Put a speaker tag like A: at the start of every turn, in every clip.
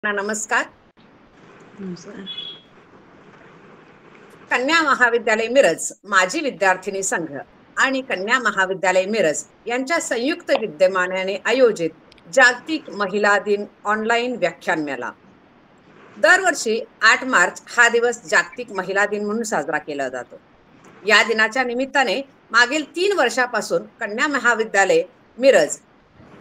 A: नमस्कार.
B: नमस्कार.
A: कन्या महाविद्यालय मिरज माजी विद्यार्थिनी संघ आणि कन्या महाविद्यालय मिरज यांच्या संयुक्त विद्यमानाने आयोजित जागतिक महिला दिन ऑनलाईन व्याख्यानमाला. दरवर्षी 8 मार्च हा दिवस जागतिक महिला दिन म्हणून साजरा केला जातो. या दिनाच्या निमित्ताने मागील 3 वर्षापासून कन्या महाविद्यालय मिरज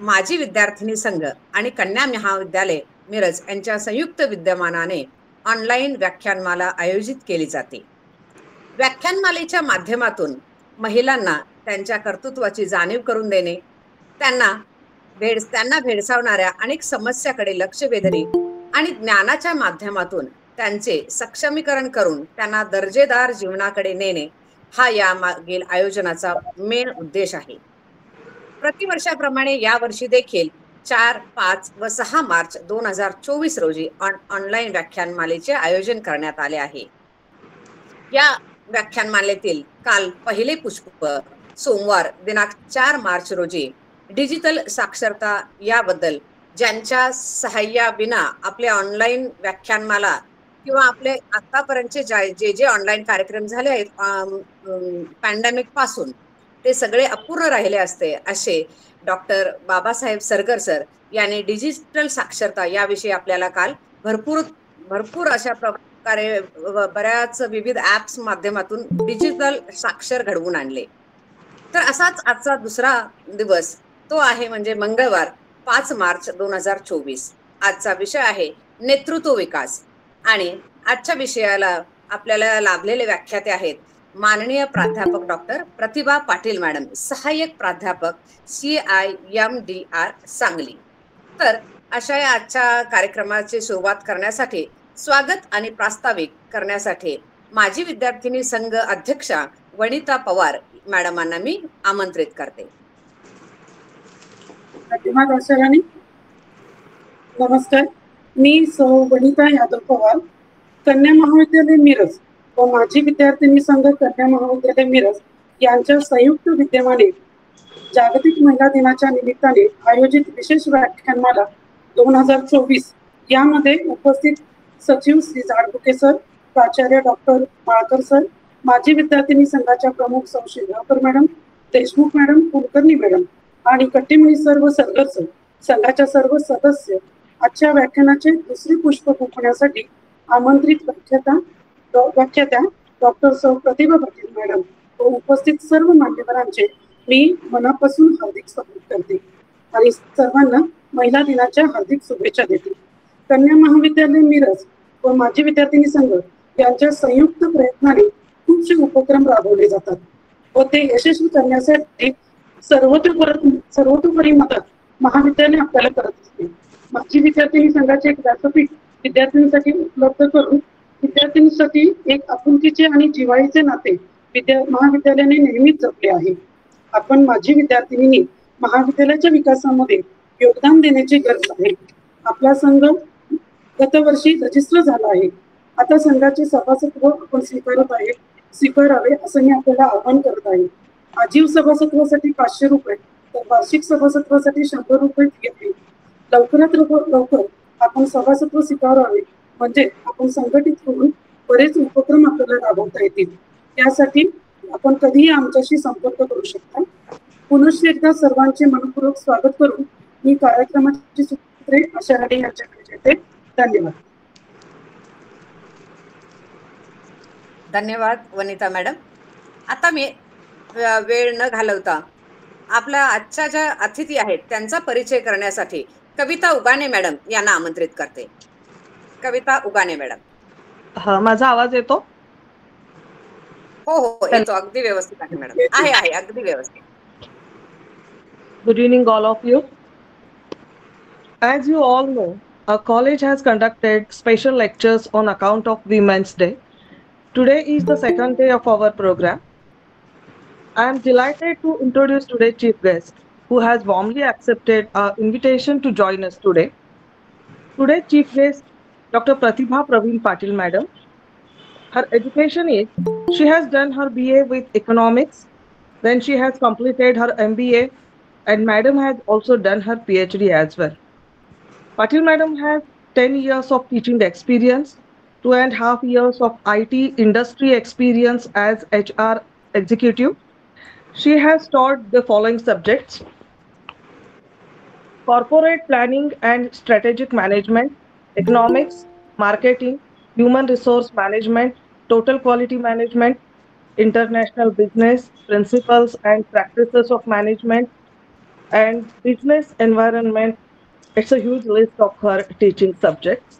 A: माजी विद्यार्थिनी संघ आणि कन्या महाविद्यालय मिरज यांच्या संयुक्त विद्यमानाने ऑनलाईन व्याख्यानमाला आयोजित केली जाते. व्याख्यानमालेच्या माध्यमातून महिलांना त्यांच्या कर्तृत्वाची जाणीव करून देणे, त्यांना भेडसावणाऱ्या अनेक समस्याकडे लक्ष वेधणे आणि ज्ञानाच्या माध्यमातून त्यांचे सक्षमीकरण करून त्यांना दर्जेदार जीवनाकडे नेणे हा या मागील आयोजनाचा मेन उद्देश आहे. प्रतिवर्षाप्रमाणे यावर्षी देखील 4, 5 व 6 मार्च 2024 रोजी ऑनलाईन व्याख्यानमालेचे आयोजन करण्यात आले आहे. या व्याख्यानमालेतील काल पहिले पुष्प सोमवार दिनांक 4 मार्च रोजी डिजिटल साक्षरता याबद्दल ज्यांच्या सहाय्याविना आपले ऑनलाईन व्याख्यानमाला किंवा आपले आतापर्यंतचे जे ऑनलाईन कार्यक्रम झाले आहेत पॅन्डेमिक पासून ते सगळे अपूर्ण राहिले असते असे डॉक्टर बाबासाहेब सरगर सर यांनी डिजिटल साक्षरता याविषयी आपल्याला काल भरपूर अशा प्रकारे बऱ्याच विविध ॲप्स माध्यमातून डिजिटल साक्षर घडवून आणले. तर असाच आजचा दुसरा दिवस तो आहे म्हणजे मंगळवार 5 मार्च 2024. आजचा विषय आहे नेतृत्व विकास आणि आजच्या विषयाला आपल्याला लाभलेले व्याख्याते आहेत माननीय प्राध्यापक डॉक्टर प्रतिभा पाटील मॅडम, सहाय्यक प्राध्यापक CIMDR सांगली. तर अशा या आजच्या कार्यक्रमाची सुरुवात करण्यासाठी स्वागत आणि प्रास्ताविक करण्यासाठी माजी विद्यार्थिनी संघ अध्यक्षा वनिता पवार मॅडमांना मी आमंत्रित करते.
C: नमस्कार, मी सौ वनिता यादव पवार, कन्या महाविद्यालय मिरज व माजी विद्यार्थिनी संघ कन्या महाविद्यालय मिरज यांच्या संयुक्त विद्यमाने जागतिक महिला दिनाच्या निमित्ताने आयोजित विशेष व्याख्यानमाला 2024 यामध्ये उपस्थित सचिव श्री झाडबुके सर, प्राचार्य डॉक्टर माळकर सर, माजी विद्यार्थिनी संघाच्या प्रमुख सौ Shirgaonkar madam, Deshmukh madam, Kulkarni madam आणि कट्टीमणी सर व सरगर सर, संघाच्या सर्व सदस्य आजच्या व्याख्यानाचे दुसरे पुष्प गुंफण्यासाठी आमंत्रित व्याख्यात्या डॉक्टर सौ प्रतिभा पाटील मॅडम व उपस्थित सर्व मान्यवरांचे मी मनापासून हार्दिक स्वागत करते आणि सर्वांना महिला दिनाच्या हार्दिक शुभेच्छा देते. कन्या महाविद्यालय मिरज व माजी विद्यार्थिनी संघ यांच्या संयुक्त प्रयत्नाने खूपसे उपक्रम राबवले जातात व ते यशस्वी करण्यासाठी सर्वतोपरी मदत महाविद्यालय आपल्याला करत असते. माजी विद्यार्थिनी संघाचे एक व्यासपीठ विद्यार्थ्यांसाठी उपलब्ध करून विद्यार्थ्यांसाठी एक आपुलकीचे आणि जिव्हाळीचे नाते महाविद्यालयाने नेहमीच जपले आहे. आपण माजी विद्यार्थिनी महाविद्यालयाच्या विकासामध्ये योगदान देण्याची गरज आहे. आपला संघ गतवर्षी रजिस्टर झाला आहे. आता संघाचे सभासत्व आपण स्वीकारावे असं मी आपल्याला आवाहन करत आहे. आजीव सभासत्वासाठी 500 रुपये तर वार्षिक सभासत्वासाठी 100 रुपये फी आहे. लवकरात लवकर आपण सभासत्व स्वीकारावे म्हणजे आपण संघटित होऊन बरेच उपक्रम आपल्याला राबवता येतील. त्यासाठी आपण कधीही आमच्याशी संपर्क करू शकता. पुनश्च एकदा सर्वांचे मनपूर्वक स्वागत करून मी कार्यक्रमाची सूत्रे आशा राणे यांच्याकडे देते. धन्यवाद.
A: धन्यवाद वनिता मॅडम. आता मी वेळ न घालवता आपल्या आजच्या ज्या अतिथी आहेत त्यांचा परिचय करण्यासाठी कविता उगाणे मॅडम यांना आमंत्रित करते. कविता उगाणे मॅडम.
B: हा, माझा आवाज येतो?
A: हो येतो, अगदी व्यवस्थित आहे मॅडम. आहे अगदी व्यवस्थित.
B: Good evening all of you. As you all know, our college has conducted special lectures on account of Women's Day. Today is the second day of our program. I am delighted to introduce today's chief guest, who has warmly accepted our invitation to join us today. Today's chief guest, Dr. Pratibha Praveen Patil Madam. Her education is, she has done her BA with economics, then she has completed her MBA, and Madam has also done her PhD as well. Patil Madam has 10 years of teaching experience, 2.5 years of IT industry experience as HR executive. She has taught the following subjects: corporate planning and strategic management, economics, marketing, human resource management, total quality management, international business, principles and practices of management, and business environment. It's a huge list of her teaching subjects.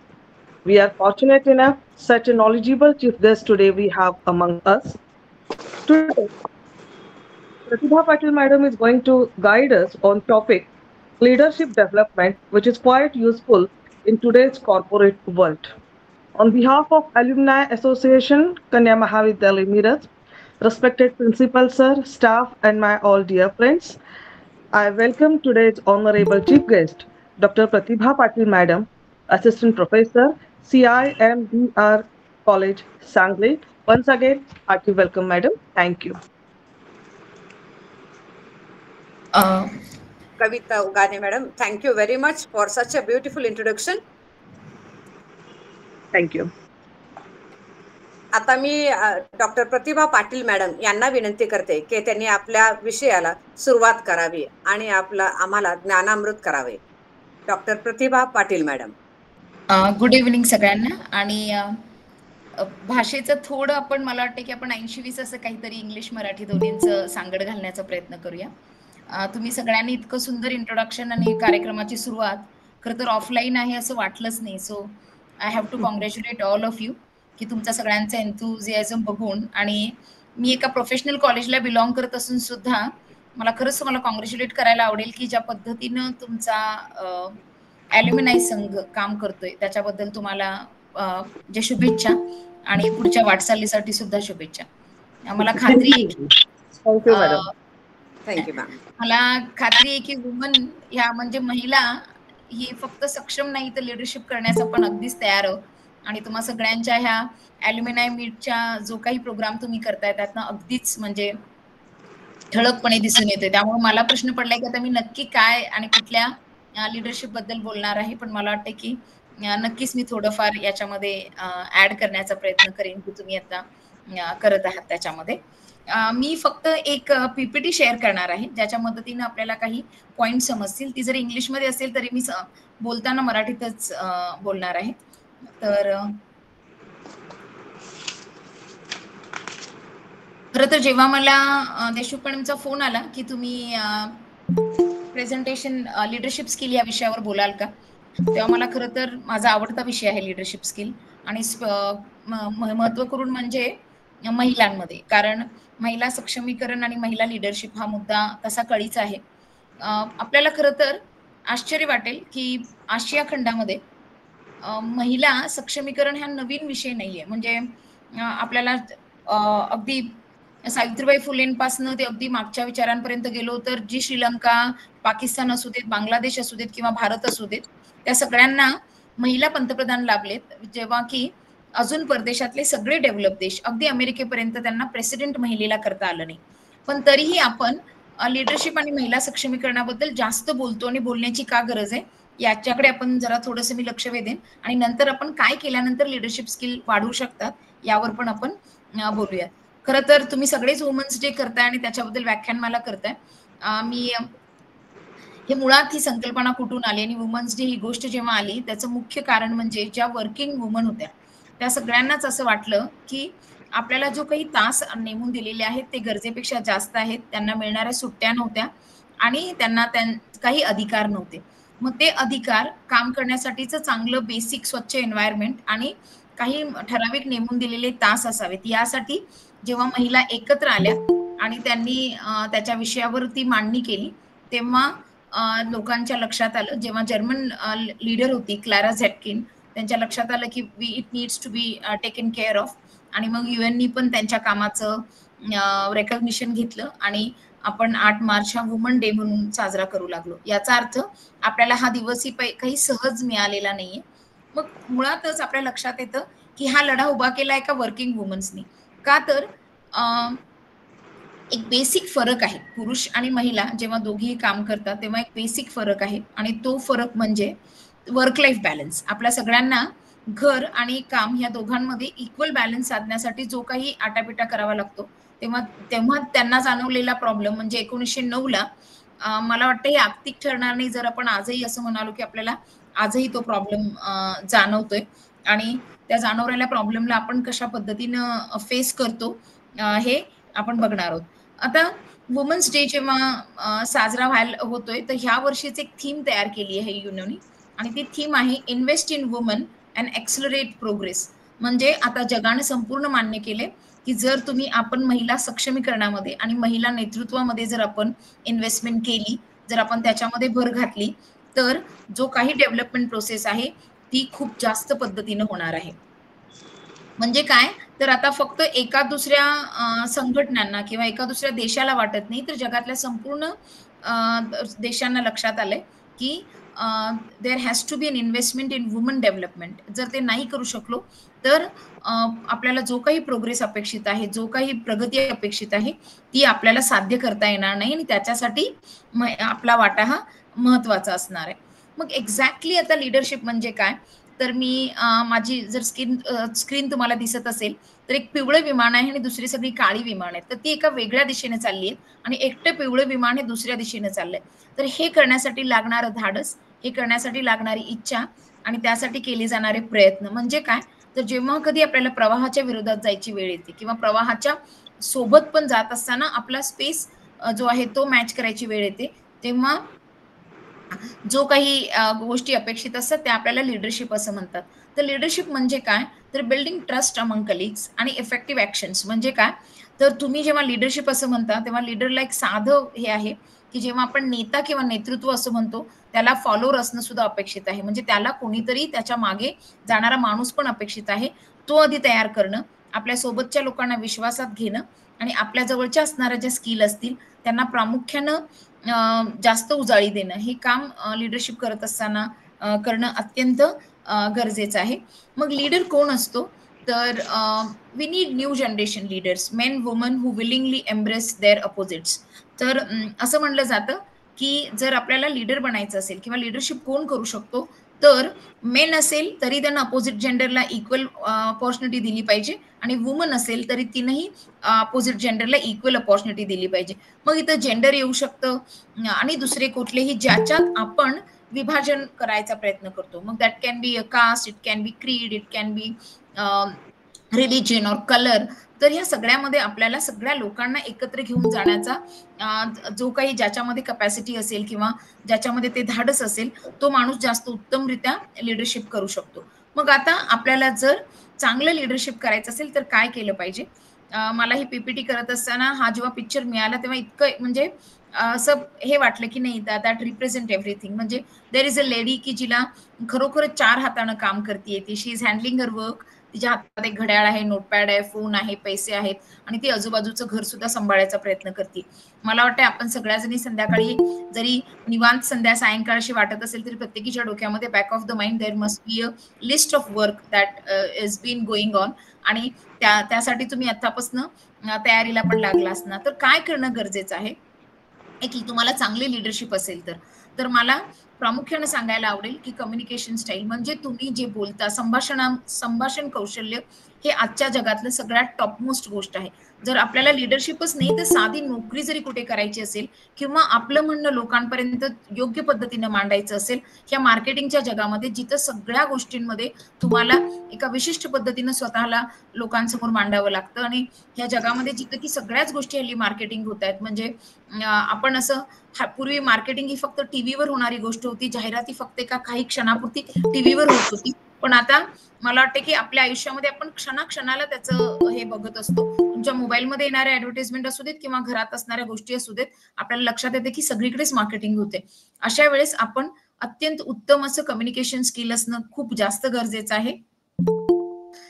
B: We are fortunate enough, such a knowledgeable chief guest today we have among us. Today, Pratibha Patil Madam is going to guide us on topic leadership development, which is quite useful in today's corporate world. On behalf of Alumni Association, Kanya Mahavidyalaya Meerut, respected principal sir, staff, and my all dear friends, I welcome today's honorable chief guest, Dr. Pratibha Patil Madam, Assistant Professor, CIMBR College, Sangli. Once again, hearty welcome, Madam. Thank you.
A: Kavita Ugane madam, thank you very much for such a beautiful introduction.
B: Thank you.
A: आता मी doctor Pratibha Patil madam यांना विनंती करते की त्यांनी आपल्या विषयाला सुरुवात करावी आणि आम्हाला ज्ञानामृत करावे. Doctor Pratibha Patil madam.
D: Good evening सगळ्यांना. आणि भाषेचं थोडं आपण, मला वाटतं की आपण 80-20 असं काहीतरी इंग्लिश मराठी दोन्हींचं सांगड घालण्याचा प्रयत्न करूया. तुम्ही सगळ्यांनी इतकं सुंदर इंट्रोडक्शन आणि कार्यक्रमाची सुरुवात खरं तर ऑफलाईन आहे असं वाटलंच नाही. So I have to congratulate all of you की तुमचा सगळ्यांचा एन्थुझियाझम बघून. आणि मी एका प्रोफेशनल कॉलेजला बिलॉंग करत असून सुद्धा मला खरंच तुम्हाला कॉंग्रॅच्युलेट करायला आवडेल की ज्या पद्धतीनं तुमचा ॲल्युमिनाय संघ काम करतोय त्याच्याबद्दल तुम्हाला जे शुभेच्छा आणि पुढच्या वाटचालीसाठी सुद्धा शुभेच्छा. मला खात्री आहे की
A: थँक्यू मॅम.
D: मला खात्री आहे की वुमन ह्या म्हणजे महिला ही फक्त सक्षम नाही तर लिडरशिप करण्याचा पण अगदीच तयार आहोत. आणि तुम्हा सगळ्यांच्या ह्या ॲल्युमिनाय मीटच्या जो काही प्रोग्राम तुम्ही करताय त्यातनं अगदीच म्हणजे ठळकपणे दिसून येते. त्यामुळे मला प्रश्न पडलाय की आता मी नक्की काय आणि कुठल्या लिडरशिप बद्दल बोलणार आहे. पण मला वाटतं की नक्कीच मी थोडंफार याच्यामध्ये ऍड करण्याचा प्रयत्न करेन की तुम्ही आता करत आहात त्याच्यामध्ये. मी फक्त एक पीपीटी शेअर करणार आहे ज्याच्या मदतीने आपल्याला काही पॉइंट समजतील. ती जर इंग्लिशमध्ये असेल तरी मी बोलताना मराठीतच बोलणार आहे. तर खरं तर जेव्हा मला देशमुख मॅडमचा फोन आला की तुम्ही प्रेझेंटेशन लिडरशिप स्किल या विषयावर बोलाल का, तेव्हा मला खरं तर माझा आवडता विषय आहे लिडरशिप स्किल. आणि महत्व करून म्हणजे महिलांमध्ये, कारण महिला सक्षमीकरण आणि महिला लिडरशिप हा मुद्दा तसा कळीचा आहे. आपल्याला खरं तर आश्चर्य वाटेल की आशिया खंडामध्ये महिला सक्षमीकरण हा नवीन विषय नाहीये. म्हणजे आपल्याला अगदी सावित्रीबाई फुलेंपासनं ते अगदी मागच्या विचारांपर्यंत गेलो तर जी श्रीलंका, पाकिस्तान असू देत, बांगलादेश असू देत किंवा भारत असू देत, त्या सगळ्यांना महिला पंतप्रधान लाभलेत. जेव्हा की अजून परदेशातले सगळे डेव्हलप देश अगदी अमेरिकेपर्यंत त्यांना प्रेसिडेंट महिलेला करता आलं नाही. पण तरीही आपण लिडरशिप आणि महिला सक्षमीकरणाबद्दल जास्त बोलतो आणि बोलण्याची का गरज आहे याच्याकडे आपण जरा थोडंसं मी लक्ष वेधेन. आणि नंतर आपण काय केल्यानंतर लिडरशिप स्किल वाढवू शकतात यावर पण आपण बोलूया. खरं तर तुम्ही सगळेच वुमन्स डे करताय आणि त्याच्याबद्दल व्याख्यानमाला करताय. मी हे मुळात ही संकल्पना कुठून आली आणि वुमन्स डे ही गोष्ट जेव्हा आली त्याचं मुख्य कारण म्हणजे ज्या वर्किंग वुमन होत्या त्या सगळ्यांनाच असं वाटलं की आपल्याला जो काही तास नेमून दिलेले आहेत ते गरजेपेक्षा जास्त आहेत, त्यांना मिळणाऱ्या सुट्ट्या नव्हत्या आणि त्यांना काही अधिकार नव्हते. मग ते अधिकार काम करण्यासाठीच चांगलं बेसिक स्वच्छ एन्व्हायरमेंट आणि काही ठराविक नेमून दिलेले तास असावेत यासाठी जेव्हा महिला एकत्र आल्या आणि त्यांनी त्याच्या विषयावरती मांडणी केली तेव्हा लोकांच्या लक्षात आलं. जेव्हा जर्मन लीडर होती क्लारा झेटकिन, त्यांच्या लक्षात आलं की it needs to be taken care of. आणि मग युएननी पण त्यांच्या कामाचं रेकॉग्निशन घेतलं आणि आपण 8 मार्च हा वुमन डे म्हणून साजरा करू लागलो. याचा अर्थ आपल्याला हा दिवसही काही सहज मिळालेला नाहीये. मग मुळातच आपल्या लक्षात येतं की हा लढा उभा केला एका वर्किंग वुमन्सनी. का तर एक बेसिक फरक आहे. पुरुष आणि महिला जेव्हा दोघेही काम करतात तेव्हा एक बेसिक फरक आहे आणि तो फरक म्हणजे वर्क लाईफ बॅलन्स. आपल्या सगळ्यांना घर आणि काम ह्या दोघांमध्ये इक्वल बॅलन्स साधण्यासाठी जो काही आटापिटा करावा लागतो, तेव्हा तेव्हा त्यांना जाणवलेला प्रॉब्लेम म्हणजे 1909ला मला वाटतं हे आर्थिक ठरणार नाही जर आपण आजही असं म्हणालो की आपल्याला आजही तो प्रॉब्लेम जाणवतोय आणि त्या जाणवलेल्या प्रॉब्लेमला आपण कशा पद्धतीनं फेस करतो हे आपण बघणार आहोत. आता वुमन्स डे जेव्हा साजरा व्हायला होतोय, तर ह्या वर्षीच एक थीम तयार केली आहे युनोनी आणि ती थीम आहे invest in woman and accelerate progress. म्हणजे आता जगाने संपूर्ण मान्य केले की जर आपण महिला सक्षमीकरणामध्ये आणि महिला नेतृत्वामध्ये जर आपण इन्व्हेस्टमेंट केली, जर आपण त्याच्यामध्ये भर घातली, तर जो काही डेव्हलपमेंट प्रोसेस आहे ती खूप जास्त पद्धतीनं होणार आहे. म्हणजे काय, तर आता फक्त एका दुसऱ्या संघटनांना किंवा एका दुसऱ्या देशाला वाटत नाही, तर जगातल्या संपूर्ण देशांना लक्षात आलंय की there has to be an investment in woman development. जर ते नाही करू शकलो तर आपल्याला जो काही प्रोग्रेस अपेक्षित आहे, जो काही प्रगती अपेक्षित आहे, ती आपल्याला साध्य करता येणार नाही आणि त्याच्यासाठी आपला वाटा हा महत्वाचा असणार आहे. मग एक्झॅक्टली आता लिडरशिप म्हणजे काय, तर मी माझी जर स्क्रीन तुम्हाला दिसत असेल तर एक पिवळं विमान आहे आणि दुसरी सगळी काळी विमान आहेत. तर ती एका वेगळ्या दिशेने चालली आहेत आणि एकटं पिवळं विमान हे दुसऱ्या दिशेने चाललंय. तर हे करण्यासाठी लागणारं धाडस, हे करण्यासाठी लागणारी इच्छा आणि त्यासाठी केले जाणारे प्रयत्न म्हणजे काय, तर जेव्हा कधी आपल्याला प्रवाहाच्या विरोधात जायची वेळ येते किंवा प्रवाहाच्या सोबत पण जात असताना आपला स्पेस जो आहे तो मॅच करायची वेळ येते, तेव्हा जो काही गोष्टी अपेक्षित असतात त्या आपल्याला लिडरशिप असं म्हणतात. तर लिडरशिप म्हणजे काय, तर बिल्डिंग ट्रस्ट अमंग कलिग्स आणि इफेक्टिव्ह ऍक्शन्स. म्हणजे काय, तर तुम्ही जेव्हा लिडरशिप असं म्हणता तेव्हा लिडरला एक साधं हे आहे की जेव्हा आपण नेता किंवा नेतृत्व असं म्हणतो त्याला फॉलोअर असणं सुद्धा अपेक्षित आहे. म्हणजे त्याला कोणीतरी त्याच्या मागे जाणारा माणूस पण अपेक्षित आहे. तो आधी तयार करणं, आपल्या सोबतच्या लोकांना विश्वासात घेणं आणि आपल्या जवळच्या असणाऱ्या ज्या स्किल असतील त्यांना प्रामुख्यानं जास्त उजाळी देणं, हे काम लिडरशिप करत असताना करणं अत्यंत गरजेचं आहे. मग लीडर कोण असतो, तर we need new generation leaders, men woman who willingly embrace their opposites. तर असं म्हणलं जातं की जर आपल्याला लीडर बनायचं असेल किंवा लिडरशिप कोण करू शकतो, तर मेन असेल तरी त्यांना अपोजिट जेंडरला इक्वल अपॉर्च्युनिटी दिली पाहिजे आणि वुमन असेल तरी तिनंही अपोजिट जेंडरला इक्वल अपॉर्च्युनिटी दिली पाहिजे. मग इथं जेंडर येऊ शकतं आणि दुसरे कुठलेही ज्याच्यात आपण विभाजन करायचा प्रयत्न करतो. मग that can be a caste, it can be creed, it can be religion or colour. तर ह्या सगळ्यामध्ये आपल्याला सगळ्या लोकांना एकत्र घेऊन जाण्याचा जो काही ज्याच्यामध्ये कपॅसिटी असेल किंवा ज्याच्यामध्ये ते धाडस असेल तो माणूस जास्त उत्तमरित्या लिडरशिप करू शकतो. मग आता आपल्याला जर चांगलं लिडरशिप करायचं असेल तर काय केलं पाहिजे. मला ही पीपीटी करत असताना हा जेव्हा पिक्चर मिळाला तेव्हा इतकं म्हणजे असं हे वाटलं की नाही दॅट रिप्रेझेंट एव्हरीथिंग. म्हणजे देर इज अ लेडी की जिला खरोखरच 4 हातानं काम करते ती. शी इज हँडलिंग हर वर्क. तिच्या हातात एक घड्याळ आहे, नोटपॅड आहे, फोन आहे, पैसे आहेत आणि ती आजूबाजूचं घर सुद्धा सांभाळायचा प्रयत्न करते. मला वाटतं आपण सगळ्याजणी संध्याकाळी जरी निवांत सायंकाळशी वाटत असेल तरी प्रत्येकीच्या डोक्यामध्ये back of the mind there must be a list of work that is been going on आणि त्यासाठी तुम्ही आतापासून तयारीला पण लागला असणार. तर काय करणं गरजेचं आहे की तुम्हाला चांगली लिडरशिप असेल तर मला प्रामुख्याने सांगायला आवडेल की कम्युनिकेशन स्टाईल म्हणजे तुम्ही जे बोलता, संभाषण कौशल्य हे आजच्या जगातलं सगळ्यात टॉपमोस्ट गोष्ट आहे. जर आपल्याला लिडरशिपच नाही तर साधी नोकरी जरी कुठे करायची असेल किंवा आपलं म्हणणं लोकांपर्यंत योग्य पद्धतीनं मांडायचं असेल, ह्या मार्केटिंगच्या जगामध्ये जिथं सगळ्या गोष्टींमध्ये तुम्हाला एका विशिष्ट पद्धतीनं स्वतःला लोकांसमोर मांडावं लागतं आणि ह्या जगामध्ये जिथं की सगळ्याच गोष्टी हल्ली मार्केटिंग होत आहेत. म्हणजे आपण असं पूर्वी मार्केटिंग ही फक्त टीव्हीवर होणारी गोष्ट होती, जाहिराती फक्त एका काही क्षणापुरती टीव्हीवर होत होती. पण आता मला वाटतं की आपल्या आयुष्यामध्ये आपण क्षणाक्षणाला त्याचं हे बघत असतो. तुमच्या मोबाईलमध्ये येणाऱ्या ऍडव्हर्टाइजमेंट असू देत किंवा घरात असणाऱ्या गोष्टी असू देत, आपल्याला लक्षात येते की सगळीकडेच मार्केटिंग होते. अशा वेळेस आपण अत्यंत उत्तम असं कम्युनिकेशन स्किल असणं खूप जास्त गरजेचं आहे.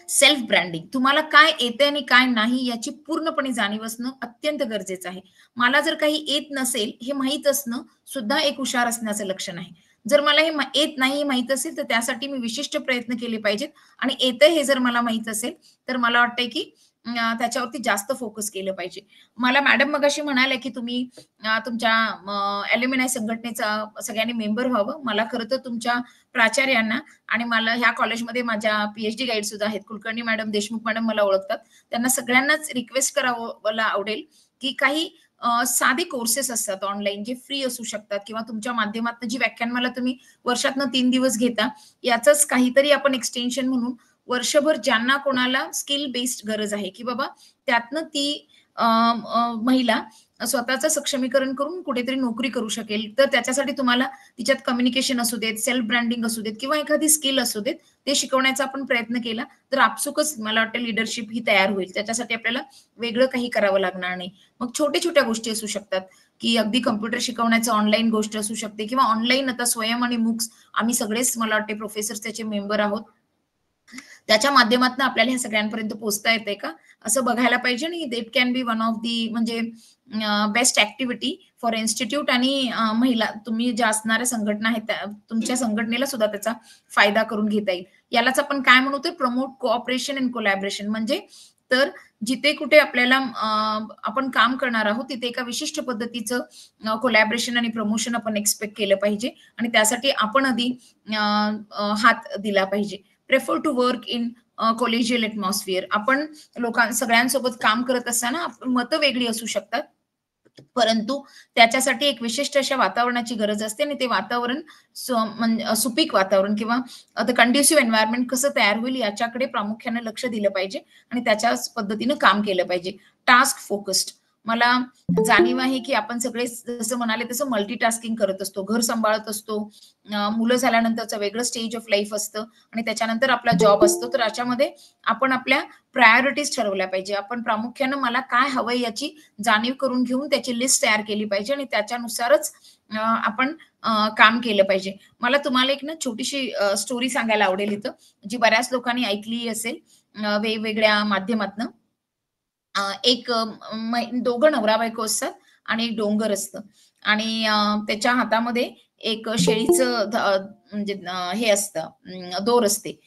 D: सेल्फ ब्रँडिंग, तुम्हाला काय येते आणि काय नाही याची पूर्णपणे जाणीव असणं अत्यंत गरजेचं आहे. मला जर काही येत नसेल हे माहीत असणं सुद्धा एक हुशार असण्याचं लक्षण आहे. जर मला हे येत नाही माहीत असेल तर त्यासाठी मी विशिष्ट प्रयत्न केले पाहिजेत आणि येतं हे जर मला माहीत असेल तर मला वाटतंय की त्याच्यावरती जास्त फोकस केलं पाहिजे. मला मॅडम मगाशी म्हणाल्या की तुम्ही तुमच्या ॲल्युमिनाय संघटनेचा सगळ्यांनी मेंबर व्हावं. मला खरं तर तुमच्या प्राचार्यांना आणि मला ह्या कॉलेजमध्ये माझ्या पीएचडी गाईड सुद्धा आहेत, कुलकर्णी मॅडम, देशमुख मॅडम मला ओळखतात. त्यांना सगळ्यांनाच रिक्वेस्ट करावं मला आवडेल की काही साधे कोर्सेस असतात ऑनलाईन जे फ्री असू शकतात किंवा तुमच्या माध्यमातून जी व्याख्यानमाला तुम्ही वर्षातनं 3 दिवस घेता, याचंच काहीतरी आपण एक्सटेन्शन म्हणून वर्षभर ज्यांना कोणाला स्किल बेस्ड गरज आहे की बाबा त्यातनं ती महिला स्वतःचं सक्षमीकरण करून कुठेतरी नोकरी करू शकेल, तर त्याच्यासाठी तुम्हाला तिच्यात कम्युनिकेशन असू देत, सेल्फ ब्रँडिंग असू देत किंवा एखादी स्किल असू देत, ते शिकवण्याचा आपण प्रयत्न केला तर आपसुकच मला वाटतं लीडरशिप ही तयार होईल. त्याच्यासाठी आपल्याला वेगळं काही करावं लागणार नाही. मग छोट्या छोट्या गोष्टी असू शकतात की अगदी कम्प्युटर शिकवण्याचं ऑनलाईन गोष्ट असू शकते किंवा ऑनलाईन आता स्वयं आणि मूक्स आम्ही सगळेच मला वाटते प्रोफेसर्स त्याचे मेंबर आहोत. त्याच्या माध्यमातून आपल्याला ह्या सगळ्यांपर्यंत पोहोचता येते का असं बघायला पाहिजे. आणि it can B one of the म्हणजे बेस्ट ऍक्टिव्हिटी फॉर इन्स्टिट्यूट आणि महिला तुम्ही ज्या असणाऱ्या संघटना आहेत तुमच्या संघटनेला सुद्धा त्याचा फायदा करून घेता येईल. यालाच आपण काय म्हणू तर प्रमोट कोऑपरेशन अँड कोलॅबरेशन. म्हणजे तर जिथे कुठे आपल्याला आपण काम करणार आहोत तिथे एका विशिष्ट पद्धतीचं कोलॅबरेशन आणि प्रमोशन आपण एक्सपेक्ट केलं पाहिजे आणि त्यासाठी आपण आधी हात दिला पाहिजे. Prefer to work in collegial atmosphere. आपण सगळ्यांसोबत काम करत असताना मतं वेगळी असू शकतात, परंतु त्याच्यासाठी एक विशिष्ट अशा वातावरणाची गरज असते आणि ते वातावरण सुपीक वातावरण किंवा कंड्युसिव्ह एन्व्हायरमेंट कसं तयार होईल याच्याकडे प्रामुख्याने लक्ष दिलं पाहिजे आणि त्याच्याच पद्धतीनं काम केलं पाहिजे. Task focused. मला जाणीव आहे की आपण सगळे जसं म्हणाले तसं मल्टीटास्किंग करत असतो, घर सांभाळत असतो, मुलं झाल्यानंतरचं वेगळं स्टेज ऑफ लाईफ असतं आणि त्याच्यानंतर आपला जॉब असतो. तर याच्यामध्ये आपण आपल्या प्रायोरिटीज ठरवल्या पाहिजे. आपण प्रामुख्यानं मला काय हवंय याची जाणीव करून घेऊन त्याची लिस्ट तयार केली पाहिजे आणि त्याच्यानुसारच आपण काम केलं पाहिजे. मला तुम्हाला एक ना छोटीशी स्टोरी सांगायला आवडेल इथं, जी बऱ्याच लोकांनी ऐकली असेल वेगवेगळ्या माध्यमातनं. एक दोघं नवरा बायको असतात आणि एक डोंगर असतं आणि त्याच्या हातामध्ये एक शेळीचं म्हणजे हे असतं, दोर असते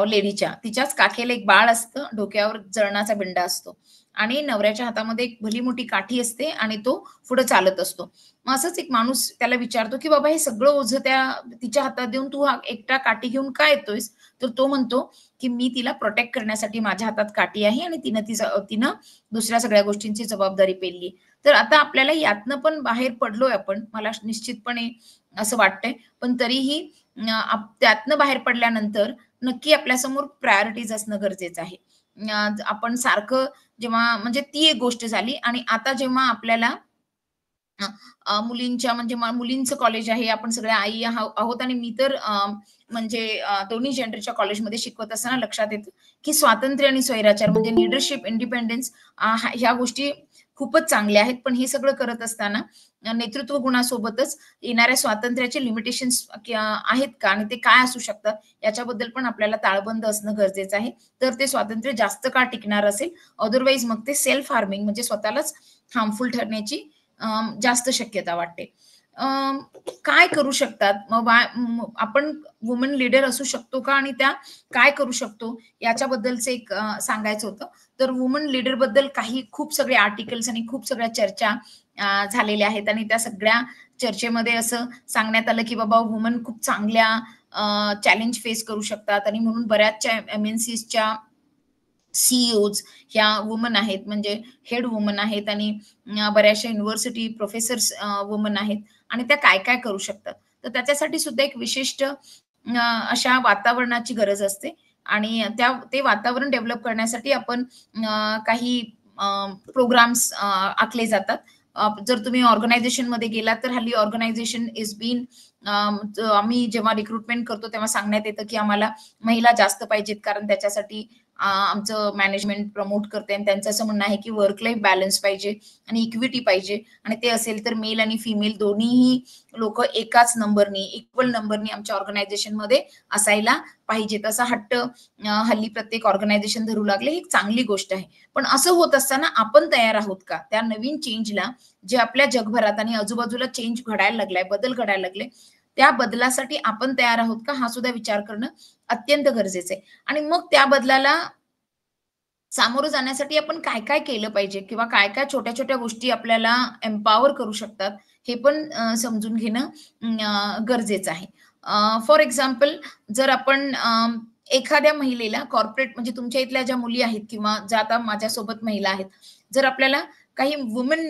D: लेडीच्या. तिच्याच काखेला एक बाळ असतं, डोक्यावर जळणाचा बिंडा असतो आणि नवऱ्याच्या हातामध्ये एक भली मोठी काठी असते आणि तो पुढे चालत असतो. मग असंच एक माणूस त्याला विचारतो की बाबा हे सगळं ओझं तिच्या हातात देऊन तू हा एकटा काठी घेऊन का येतोयस? तर तो म्हणतो की मी तिला प्रोटेक्ट करण्यासाठी माझ्या हातात काठी आहे आणि तिनं दुसऱ्या सगळ्या गोष्टींची जबाबदारी पेलली. तर आता आपल्याला यातनं पण बाहेर पडलोय आपण, मला निश्चितपणे असं वाटतंय. पण तरीही त्यातनं बाहेर पडल्यानंतर नक्की आपल्यासमोर प्रायोरिटीज असणं गरजेचं आहे. आपण सारखं जेव्हा म्हणजे ती एक गोष्ट झाली आणि आता जेव्हा आपल्याला मुलींच्या म्हणजे मुलींचं कॉलेज आहे, आपण सगळ्या आई आहोत आणि मी तर म्हणजे दोन्ही जेंडरच्या कॉलेजमध्ये शिकवत असताना लक्षात येतं की स्वातंत्र्य आणि स्वैराचार म्हणजे लिडरशिप, इंडिपेंडन्स ह्या गोष्टी खूपच चांगल्या आहेत. पण हे सगळं करत असताना नेतृत्व गुणासोबतच येणाऱ्या स्वातंत्र्याचे लिमिटेशन्स आहेत का आणि ते काय असू शकतात याच्याबद्दल पण आपल्याला ताळबंद असणं गरजेचं आहे. तर ते स्वातंत्र्य जास्त काळ टिकणार असेल. अदरवाईज मग ते सेल्फ हार्मिंग म्हणजे स्वतःलाच हार्मफुल ठरण्याची जास्त शक्यता वाटते. काय करू शकतात मग आपण वुमन लीडर असू शकतो का आणि त्या काय करू शकतो याच्याबद्दलच एक सांगायचं होतं. तर वुमन लीडर बद्दल खूप सगळे आर्टिकल्स आणि खूप सगळ्या चर्चा झालेल्या आहेत आणि त्या सगळ्या चर्चेमध्ये असं सांगण्यात आलं की बाबा वुमन खूप चांगल्या चॅलेंज फेस करू शकतात आणि म्हणून बऱ्याचशा MNCsच्या सीईओज ह्या वुमन आहेत, म्हणजे हेड वुमन आहेत आणि बऱ्याचशा युनिव्हर्सिटी प्रोफेसर्स वुमन आहेत आणि त्या काय काय करू शकतात. तर त्याच्यासाठी सुद्धा एक विशिष्ट अशा वातावरणाची गरज असते आणि ते वातावरण डेव्हलप करण्यासाठी आपण काही प्रोग्राम्स आखले जातात. जर तुम्ही ऑर्गनायझेशन मध्ये गेलात तर हल्ली ऑर्गनायझेशन इज बीन आम्ही जेव्हा रिक्रुटमेंट करतो तेव्हा सांगण्यात येतं की आम्हाला महिला जास्त पाहिजेत कारण त्याच्यासाठी आमचं मॅनेजमेंट प्रमोट करते आणि त्यांचं असं म्हणणं आहे की वर्क लाईफ बॅलन्स पाहिजे आणि इक्विटी पाहिजे आणि ते असेल तर मेल आणि फिमेल दोन्हीही लोक एकाच नंबरनी इक्वल नंबरनी आमच्या ऑर्गनायझेशन मध्ये असायला पाहिजेत असा हट्ट हल्ली प्रत्येक ऑर्गनायझेशन धरू लागले. ही चांगली गोष्ट आहे. पण असं होत असताना आपण तयार आहोत का त्या नवीन चेंजला जे आपल्या जगभरात आणि आजूबाजूला चेंज घडायला लागलाय, बदल घडायला लागले, त्या बदलासाठी आपण तयार आहोत का हा सुद्धा विचार करणं अत्यंत गरजेचं आहे. आणि मग त्या बदलाला सामोरं जाण्यासाठी आपण काय काय केलं पाहिजे किंवा काय काय छोट्या छोट्या गोष्टी आपल्याला एम्पॉवर करू शकतात हे पण समजून घेणं गरजेचं आहे. फॉर एक्झाम्पल, जर आपण एखाद्या महिलेला कॉर्पोरेट, म्हणजे तुमच्या इथल्या ज्या मुली आहेत किंवा ज्या आता माझ्यासोबत महिला आहेत, जर आपल्याला काही वुमन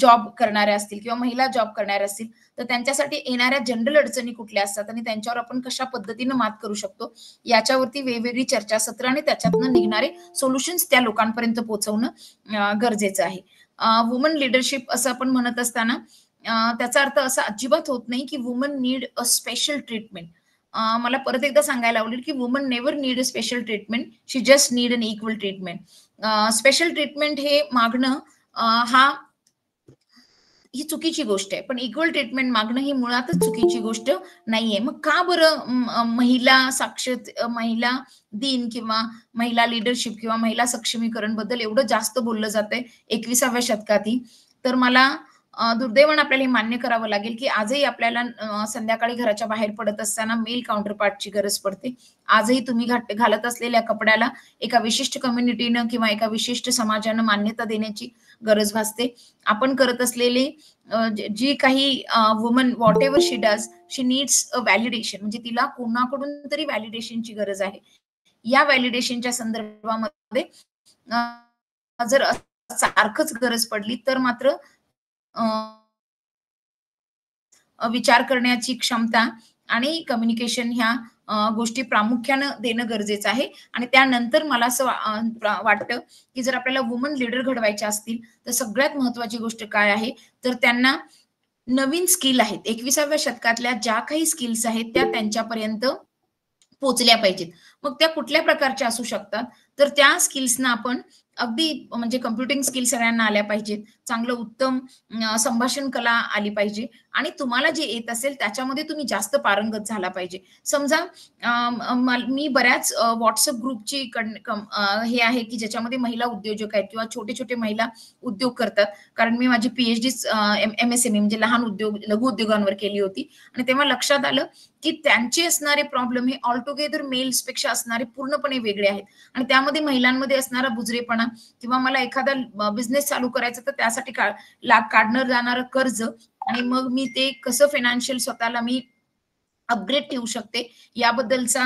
D: जॉब करणाऱ्या असतील किंवा महिला जॉब करणाऱ्या असतील, तर त्यांच्यासाठी येणाऱ्या जनरल अडचणी कुठल्या असतात आणि त्यांच्यावर आपण कशा पद्धतीनं मात करू शकतो, याच्यावरती वेगवेगळी चर्चासत्र आणि त्याच्यातनं निघणारे सोल्युशन्स त्या लोकांपर्यंत पोहोचवणं गरजेचं आहे. वुमन लिडरशिप असं आपण म्हणत असताना त्याचा अर्थ असा अजिबात होत नाही की woman need a special treatment. मला परत एकदा सांगायला आवडेल की woman never need a special treatment, she just need an equal treatment. Special treatment हे मागणं ही चुकीची गोष्ट आहे, पण इक्वल ट्रीटमेंट मागणं ही मुळातच चुकीची गोष्ट नाहीये. मग का बरं महिला दिन किंवा महिला लिडरशिप किंवा महिला सक्षमीकरण बद्दल एवढं जास्त बोललं जातंय 21व्या शतकातही? तर मला दुर्दैवानं आपल्याला हे मान्य करावं लागेल की आजही आपल्याला संध्याकाळी घराच्या बाहेर पडत असताना मेल काउंटरपार्टची गरज पडते. आजही तुम्ही घालत असलेल्या कपड्याला एका विशिष्ट कम्युनिटीनं किंवा एका विशिष्ट समाजानं मान्यता देण्याची गरज भासते. आपण करत असलेले जी काही woman what ever she does, she needs a validation, म्हणजे तिला कोणाकडून तरी व्हॅलिडेशनची गरज आहे. या व्हॅलिडेशनच्या संदर्भामध्ये जर सारखंच गरज पडली तर मात्र विचार करण्याची क्षमता आणि कम्युनिकेशन ह्या गोष्टी प्रामुख्यानं देणं गरजेचं आहे. आणि त्यानंतर मला असं वाटतं की जर आपल्याला वुमन लीडर घडवायच्या असतील तर सगळ्यात महत्वाची गोष्ट काय आहे, तर त्यांना नवीन स्किल आहेत, 21व्या शतकातल्या ज्या काही स्किल्स आहेत त्या त्यांच्यापर्यंत पोचल्या पाहिजेत. मग त्या कुठल्या प्रकारच्या असू शकतात, तर त्या स्किल्सना आपण अगदी, म्हणजे कम्प्युटिंग स्किल सगळ्यांना आल्या पाहिजेत, चांगलं उत्तम संभाषण कला आली पाहिजे आणि तुम्हाला जे येत असेल त्याच्यामध्ये तुम्ही जास्त पारंगत झाला पाहिजे. समजा मी बऱ्याच व्हॉट्सअप ग्रुपची हे आहे की ज्याच्यामध्ये महिला उद्योजक आहेत किंवा छोटे छोटे महिला उद्योग करतात, कारण मी माझी पीएचडी MSME म्हणजे लहान उद्योग, लघु उद्योगांवर केली होती. आणि तेव्हा लक्षात आलं की त्यांचे असणारे प्रॉब्लेम हे ऑलटुगेदर मेल्स पेक्षा असणारे पूर्णपणे वेगळे आहेत. आणि त्यामध्ये महिलांमध्ये असणारा बुजरेपणा किंवा मला एखादा बिझनेस चालू करायचा तर त्यासाठी काढणं जाणारं कर्ज आणि मग मी ते कसं फायनान्शियल स्वतःला मी अपग्रेड ठेवू शकते याबद्दलचा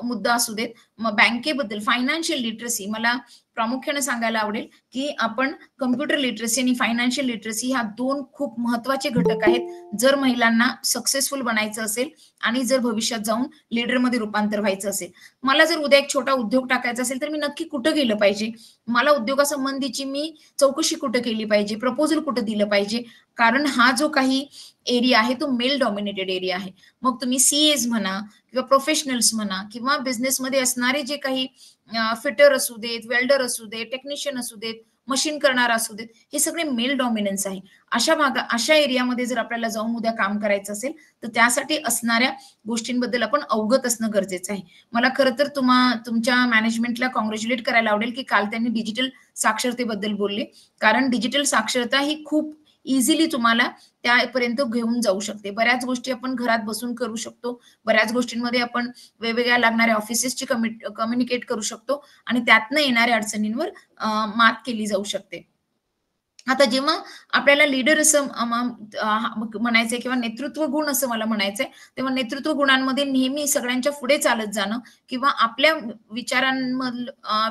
D: मुद्दा असू देत. मग बँकेबद्दल फायनान्शियल लिटरसी मला प्रामुख्याने सांगायला आवडेल की आपण कम्प्युटर लिटरसी आणि फायनान्शियल लिटरसी ह्या दोन खूप महत्वाचे घटक आहेत जर महिलांना सक्सेसफुल बनायचं असेल आणि जर भविष्यात जाऊन लीडरमध्ये रूपांतर व्हायचं असेल. मला जर उद्या एक छोटा उद्योग टाकायचा असेल तर मी नक्की कुठं गेलं पाहिजे, मला उद्योगासंबंधीची मी चौकशी कुठं केली पाहिजे, प्रपोजल कुठं दिलं पाहिजे, कारण हा जो काही एरिया आहे तो मेल डॉमिनेटेड एरिया आहे. मग तुम्ही सीएज म्हणा किंवा प्रोफेशनल्स म्हणा किंवा बिझनेसमध्ये असणारे जे काही फिटर असू देत, वेल्डर असू देत, टेक्निशियन असू देत, मशीन करणारा असू देत, हे सगळे मेल डॉमिनन्स आहे. अशा एरियामध्ये जर आपल्याला जाऊन उद्या काम करायचं असेल तर त्यासाठी असणाऱ्या गोष्टींबद्दल आपण अवगत असणं गरजेचं आहे. मला खरं तर तुमच्या मॅनेजमेंटला कॉंग्रॅच्युलेट करायला आवडेल की काल त्यांनी डिजिटल साक्षरतेबद्दल बोलले, कारण डिजिटल साक्षरता ही खूप इझिली तुम्हाला त्यापर्यंत घेऊन जाऊ शकते. बऱ्याच गोष्टी आपण घरात बसून करू शकतो, बऱ्याच गोष्टींमध्ये आपण वेगवेगळ्या लागणाऱ्या ऑफिसेसची कम्युनिकेट करू शकतो आणि त्यातनं येणाऱ्या अडचणींवर मात केली जाऊ शकते. आता जेव्हा आपल्याला लीडर असं म्हणायचंय किंवा नेतृत्व गुण असं मला म्हणायचंय, तेव्हा नेतृत्व गुणांमध्ये नेहमी सगळ्यांच्या पुढे चालत जाणं किंवा आपल्या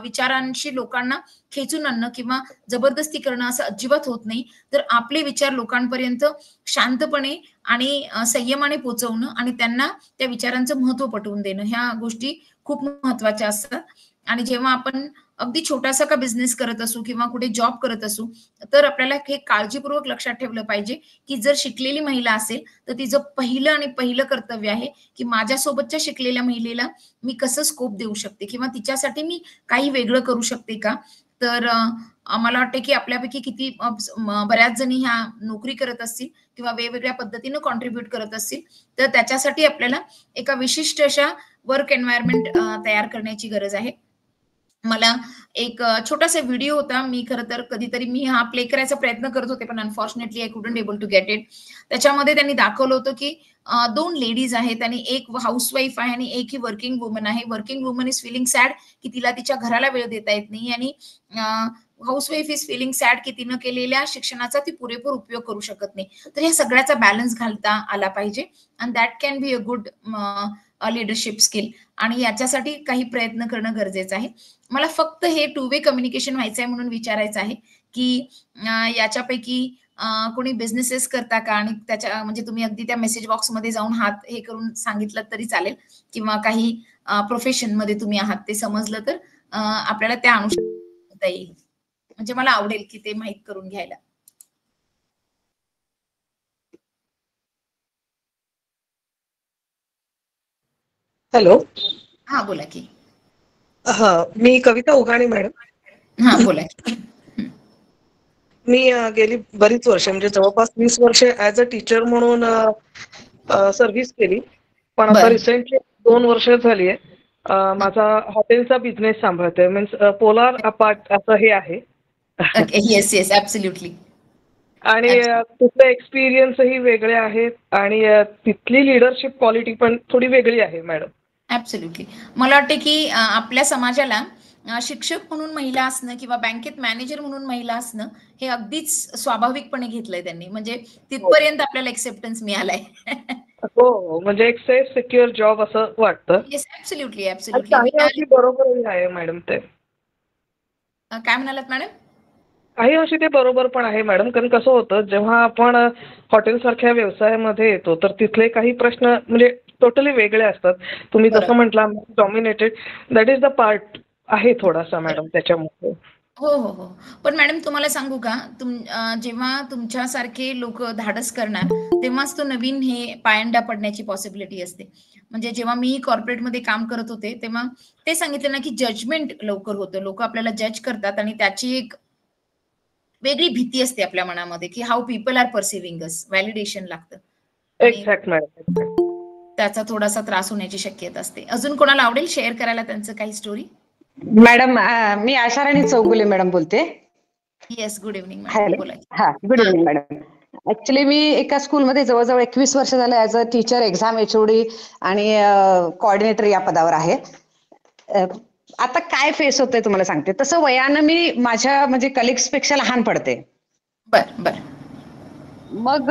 D: विचारांशी लोकांना खेचून आणणं किंवा जबरदस्ती करणं असं अजिबात होत नाही. तर आपले विचार लोकांपर्यंत शांतपणे आणि संयमाने पोहोचवणं आणि त्यांना त्या विचारांचं महत्व पटवून देणं, ह्या गोष्टी खूप महत्वाच्या असतात. आणि जेव्हा आपण अगदी छोटासा का बिझनेस करत असू किंवा कुठे जॉब करत असू तर आपल्याला हे काळजीपूर्वक लक्षात ठेवलं पाहिजे की जर शिकलेली महिला असेल तर तिचं पहिलं कर्तव्य आहे की माझ्यासोबतच्या शिकलेल्या महिलेला मी कसं स्कोप देऊ शकते किंवा तिच्यासाठी मी काही वेगळं करू शकते का. तर मला वाटतं की आपल्यापैकी किती बऱ्याच जणी ह्या नोकरी करत असतील किंवा वेगवेगळ्या पद्धतीनं कॉन्ट्रीब्युट करत असतील तर त्याच्यासाठी आपल्याला एका विशिष्ट अशा वर्क एन्व्हायरमेंट तयार करण्याची गरज आहे. मला एक छोटासा व्हिडिओ होता. मी खरं तर कधीतरी मी हा प्ले करायचा प्रयत्न करत होते, पण unfortunately I couldn't able to get it. त्याच्यामध्ये त्यांनी दाखवलं होतं की 2 लेडीज आहेत आणि एक हाऊसवाईफ आहे आणि एक ही वर्किंग वुमन आहे. Working woman is feeling sad की तिला तिच्या घराला वेळ देता येत नाही आणि हाऊसवाईफ इज फीलिंग सॅड की तिनं केलेल्या शिक्षणाचा ती पुरेपूर उपयोग करू शकत नाही. तर या सगळ्याचा बॅलन्स घालता आला पाहिजे and that can be a good leadership skill आणि याच्यासाठी काही प्रयत्न करणं गरजेचं आहे. मला फक्त हे टू वे कम्युनिकेशन व्हायचं आहे म्हणून विचारायचं आहे की याच्यापैकी कोणी बिझनेसेस करता का आणि त्याच्या म्हणजे तुम्ही अगदी त्या मेसेज बॉक्समध्ये जाऊन हात हे करून सांगितलं तरी चालेल किंवा काही प्रोफेशन मध्ये तुम्ही आहात ते समजलं तर आपल्याला त्या अनुषंगाने येईल. म्हणजे मला आवडेल की ते माहित करून घ्यायला.
B: हॅलो.
D: हा बोला की.
B: हा, मी कविता उघाणे मॅडम.
D: हा बोला की.
B: मी गेली बरीच वर्ष म्हणजे जवळपास 20 वर्ष ऍज अ टीचर म्हणून सर्व्हिस केली, पण आता
D: बर
B: रिसेंटली 2 वर्ष झाली आहे माझा हॉटेलचा बिझनेस सांभाळते. मीन्स पोलार अपार्ट असं हे आहे.
D: ओके. Yes yes absolutely.
B: आणि तिथले एक्सपिरियन्सही वेगळे आहेत आणि तिथली लिडरशिप क्वालिटी पण थोडी वेगळी आहे मॅडम.
D: ऍब्सोल्युटली. मला वाटते की आपल्या समाजाला शिक्षक म्हणून महिला असणं किंवा बँकेत मॅनेजर म्हणून महिला असणं हे अगदीच स्वाभाविकपणे घेतलंय त्यांनी. म्हणजे
B: हो
D: तिथपर्यंत आपल्याला एक्सेप्टन्स मिळालाय.
B: हो, म्हणजे एक सेफ सिक्युअर जॉब असं वाटतं.
D: येस ऍब्सोल्युटली
B: आणि
D: ऍब्सोल्युटली.
B: काही अंशी बरोबरही आहे मॅडम ते.
D: काय म्हणालात मॅडम?
B: काही अंशी ते बरोबर पण आहे मॅडम, कारण कसं होतं जेव्हा आपण हॉटेलसारख्या व्यवसायामध्ये येतो तर तिथले काही प्रश्न म्हणजे टोटली वेगळे असतात. तुम्ही जसं
D: बरोबर.
B: म्हटलं dominated, that is the part आहे थोडासा मॅडम त्याच्यामध्ये.
D: हो, हो, हो. पण मॅडम तुम्हाला सांगू का, जेव्हा तुमच्यासारखे लोक धाडस करणार, तेव्हाच तो नवीन हे पायंडा पडण्याची पॉसिबिलिटी असते. म्हणजे जेव्हा मी कॉर्पोरेटमध्ये काम करत होते, तेव्हा ते सांगितलं ना, की जजमेंट लवकर होतं. लोकं आपल्याला जज करतात आणि त्याची एक वेगळी भीती असते आपल्या मनामध्ये, की how people are perceiving us. Validation लागतं आणि
B: एक्झॅक्ट मॅडम.
D: त्याचा थोडासा त्रास होण्याची शक्यता असते. अजून कोणाला आवडेल शेअर करायला त्यांचं काही स्टोरी?
E: मॅडम, मी आशाराणी चौगुले मॅडम बोलते.
D: Yes, good evening madam.
E: Hello.
D: बोला की.
E: हा, गुड
D: हां.
E: Evening madam. ऍक्च्युली मी एका स्कूलमध्ये जवळजवळ 21 वर्ष झालं as a teacher, exam HOD आणि कोऑर्डिनेटर या पदावर आहे. आता काय फेस होतंय तुम्हाला सांगते. तसं वयानं मी माझ्या म्हणजे कलिग्स पेक्षा लहान पडते.
D: बरं, बरं.
E: मग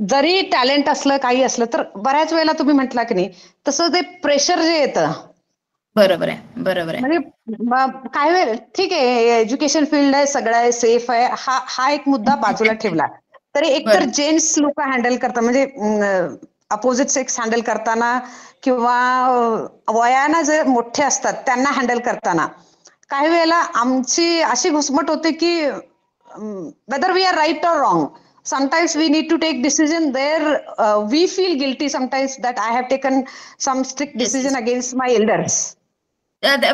E: जरी टॅलेंट असलं काही असलं तर बऱ्याच वेळेला तुम्ही म्हटला की नाही तसं ते प्रेशर जे येतं
D: बरोबर आहे, बरोबर आहे.
E: म्हणजे काही वेळ ठीक आहे, एज्युकेशन फील्ड आहे, सगळं आहे, सेफ आहे, हा एक मुद्दा बाजूला ठेवला तरी एकतर
D: बरोबर.
E: जेंट्स लोक हँडल करतात म्हणजे अपोजिट सेक्स हँडल करताना किंवा वयानं जे मोठे असतात त्यांना हँडल करताना काही वेळेला आमची अशी घुसमट होते की वेदर वी आर राईट और wrong, sometimes we need to take decision there, we feel guilty sometimes that I have taken some strict
D: Yes,
E: decision
D: yes.
E: against my elders.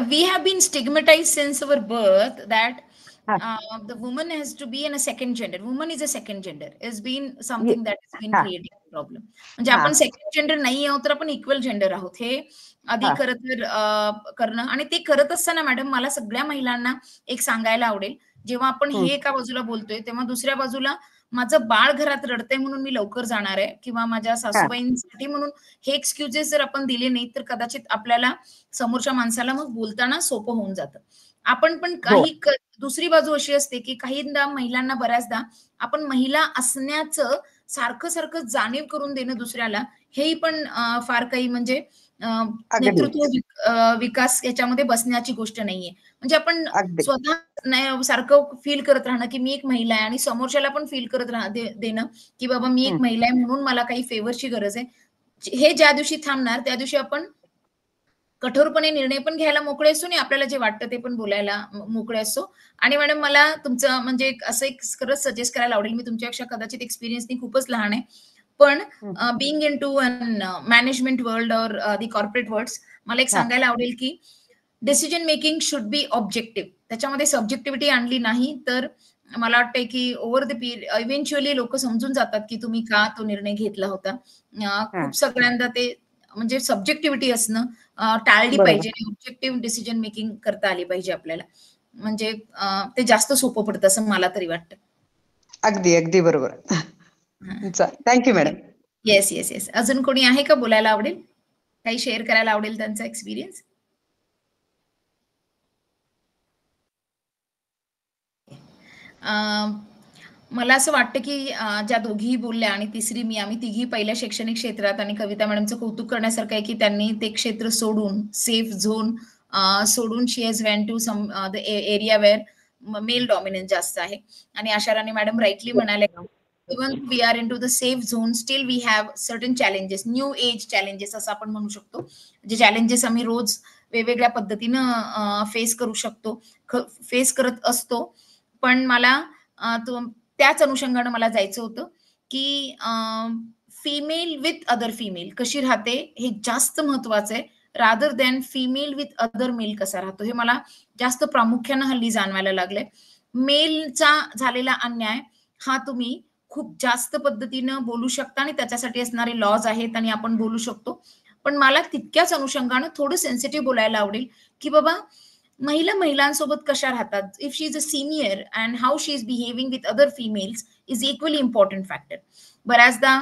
D: We have been stigmatized since our birth that
E: Ha,
D: the woman has to be in a second gender. Woman is a second gender. Has been
E: ye-
D: something that has been
E: ha,
D: creating a problem. म्हणजे
E: ha,
D: आपण second gender नाही आहोत तर आपण equal gender आहोत हे आधी
E: ha.
D: खरं तर करणं आणि ते करत असताना मॅडम मला सगळ्या महिलांना एक सांगायला आवडेल, जेव्हा आपण हे
E: हम्म,
D: एका बाजूला बोलतोय तेव्हा दुसऱ्या बाजूला माझं बाळ घरात रडतंय म्हणून मी लवकर जाणार आहे किंवा माझ्या
E: ha,
D: सासूबाईंसाठी म्हणून हे एक्सक्युजेस जर आपण दिले नाही तर कदाचित आपल्याला समोरच्या माणसाला मग बोलताना सोपं होऊन जातं. आपण पण
E: हो,
D: दुसरी बाजू अशी असते की काहींदा महिलांना बऱ्याचदा आपण महिला असण्याचं सारखं सारखं जाणीव करून देणं दुसऱ्याला हेही पण फार काही म्हणजे
E: अगदी
D: नेतृत्व विकास याच्यामध्ये बसण्याची गोष्ट नाहीये. म्हणजे आपण
E: अगदी
D: स्वतः सारखं फील करत राहणं की मी एक महिला आहे आणि समोरच्याला पण फील करत देणं की बाबा मी
E: हम्म,
D: एक महिला आहे म्हणून मला काही फेवरची गरज आहे. हे ज्या दिवशी थांबणार त्या दिवशी आपण कठोरपणे निर्णय पण घ्यायला मोकळे असतो आणि आपल्याला जे वाटतं ते पण बोलायला मोकळे असतो. आणि मॅडम मला तुमचं म्हणजे असं एक खरंच सजेस्ट करायला आवडेल. मी तुमच्यापेक्षा कदाचित एक्सपिरियन्सनी खूपच लहान आहे. पण
E: hmm,
D: being into an management world और दी कॉर्पोरेट वर्ल्ड मला एक
E: हा,
D: सांगायला आवडेल की decision making should be objective. त्याच्यामध्ये सब्जेक्टिव्हिटी आणली नाही तर मला वाटतंय की ओव्हर द पिरियड इव्हेंच्युअली लोक समजून जातात की तुम्ही का तो निर्णय घेतला होता.
E: हा,
D: खूप सगळ्यांदा ते म्हणजे सब्जेक्टिव्हिटी असणं टाळली
B: बरोबर.
D: पाहिजे आणि ऑब्जेक्टिव्ह डिसिजन मेकिंग करता आली पाहिजे आपल्याला. म्हणजे ते जास्त सोपं पडतं असं मला तरी वाटतं.
E: अगदी अगदी बरोबर. Thank you madam.
D: Yes yes yes. अजून कोणी आहे का बोलायला आवडेल, काही शेअर करायला आवडेल त्यांचा एक्सपिरियन्स? मला असं वाटतं की ज्या दोघीही बोलल्या आणि तिसरी मी, आम्ही तिघी पहिल्या शैक्षणिक क्षेत्रात, आणि कविता मॅडमचं कौतुक करण्यासारखं आहे की त्यांनी ते क्षेत्र सोडून, सेफ झोन सोडून she has went to some the area where male dominance जास्त आहे. आणि आशा राणी मॅडम राईटली म्हणाल्या, even we are into the safe zone still we have certain challenges, new age challenges असं आपण म्हणू शकतो. जे चॅलेंजेस आम्ही रोज वेगवेगळ्या पद्धतीनं फेस करू शकतो, फेस करत असतो. पण मला त्याच अनुषंगानं मला जायचं होतं की फिमेल विथ अदर फिमेल कशी राहते हे जास्त महत्वाचं आहे, rather than female with other male कसा राहतो, हे मला जास्त प्रामुख्यानं हल्ली जाणवायला लागलंय. मेलचा झालेला अन्याय हा तुम्ही खूप जास्त पद्धतीनं बोलू शकता आणि त्याच्यासाठी असणारे लॉज आहेत आणि आपण बोलू शकतो. पण मला तितक्याच अनुषंगानं थोडं सेन्सिटिव्ह बोलायला आवडेल की बाबा महिलांसोबत कशा राहतात. If she is a senior and how she is behaving with other females is equally important factor. बऱ्याचदा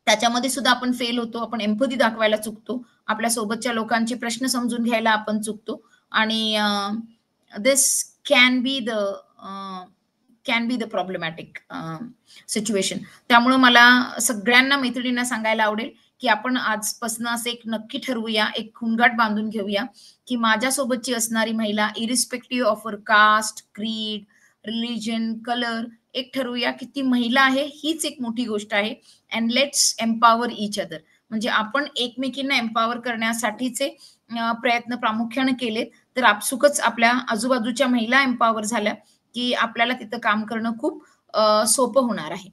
D: त्याच्यामध्ये सुद्धा आपण फेल होतो, आपण एम्पथी दाखवायला चुकतो, आपल्या सोबतच्या लोकांचे प्रश्न समजून घ्यायला आपण चुकतो आणि this can be the problematic situation. त्यामुळे मला सगळ्यांना मैत्रिणींना सांगायला आवडेल की आपण आजपासून असं एक नक्की ठरवूया, एक खुणगाट बांधून घेऊया की माझ्यासोबतची असणारी महिला इरिस्पेक्टिव्ह ऑफ कास्ट, क्रीड, रिलिजन, कलर, एक ठरवूया की ती महिला आहे हीच एक मोठी गोष्ट आहे. And let's empower each other. म्हणजे आपण एकमेकींना एम्पॉवर करण्यासाठीचे प्रयत्न प्रामुख्याने केलेत तर आपसुकच आपल्या आजूबाजूच्या महिला एम्पॉवर झाल्या की आपल्याला तिथं काम करणं खूप सोपं होणार आहे.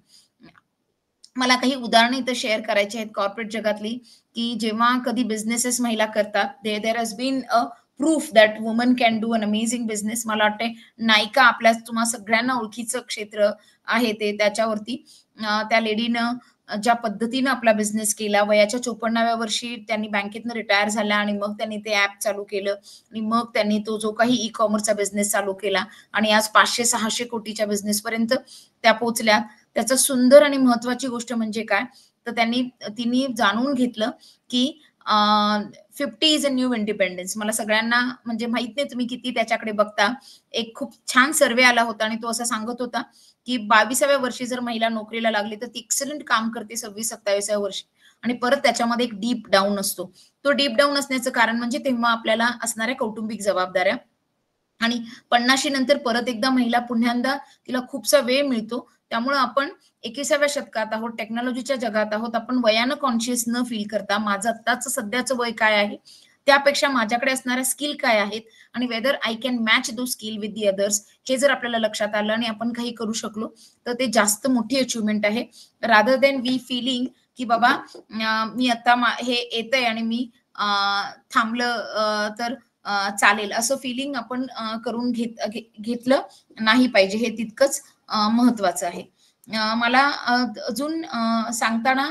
D: मला काही उदाहरणं इथं शेअर करायची आहेत कॉर्पोरेट जगातली की जेव्हा कधी बिझनेसेस महिला करतात, there has been a proof that woman can do an amazing business. मला वाटते नायका आपल्या तुम्हा सगळ्यांना ओळखीचं क्षेत्र आहे ते, त्याच्यावरती त्या लेडीनं ज्या पद्धतीनं आपला बिझनेस केला, वयाच्या 54व्या वर्षी त्यांनी बँकेतनं रिटायर झाल्या आणि मग त्यांनी ते ऍप चालू केलं आणि मग त्यांनी तो जो काही ई कॉमर्सचा बिझनेस चालू केला आणि आज 500-600 कोटीच्या बिझनेस पर्यंत त्या पोहोचल्या. त्याचं सुंदर आणि महत्वाची गोष्ट म्हणजे काय तर तिने जाणून घेतलं की 50 इज अ न्यू इंडिपेंडन्स. मला सगळ्यांना म्हणजे माहित नाही तुम्ही किती त्याच्याकडे बघता, एक खूप छान सर्वे आला होता आणि तो असा सांगत होता की 22व्या वर्षी जर महिला नोकरीला लागली तर ती एक्सलंट काम करते 26-27व्या वर्षी आणि परत त्याच्यामध्ये एक डीप डाऊन असतो. तो डीप डाऊन असण्याचं कारण म्हणजे तेव्हा आपल्याला असणाऱ्या कौटुंबिक जबाबदाऱ्या आणि 50शी नंतर परत एकदा महिला पुन्हा तिला खूपसा वेळ मिळतो. त्यामुळे आपण 21व्या शतकात आहोत, टेक्नॉलॉजीच्या जगात आहोत. आपण वयानं कॉन्शियस न फील करता माझं आत्ताचं सध्याचं वय काय आहे, त्यापेक्षा माझ्याकडे असणाऱ्या स्किल काय आहेत आणि whether I can match those skill with the others, हे जर आपल्याला लक्षात आलं आणि आपण काही करू शकलो तर ते जास्त मोठी अचिव्हमेंट आहे. रादर दॅन वी फिलिंग की बाबा मी आता हे येतंय आणि मी थांबलं तर चालेल, असं फिलिंग आपण करून घेतलं नाही पाहिजे. हे तितकंच महत्वाचं आहे. मला अजून सांगताना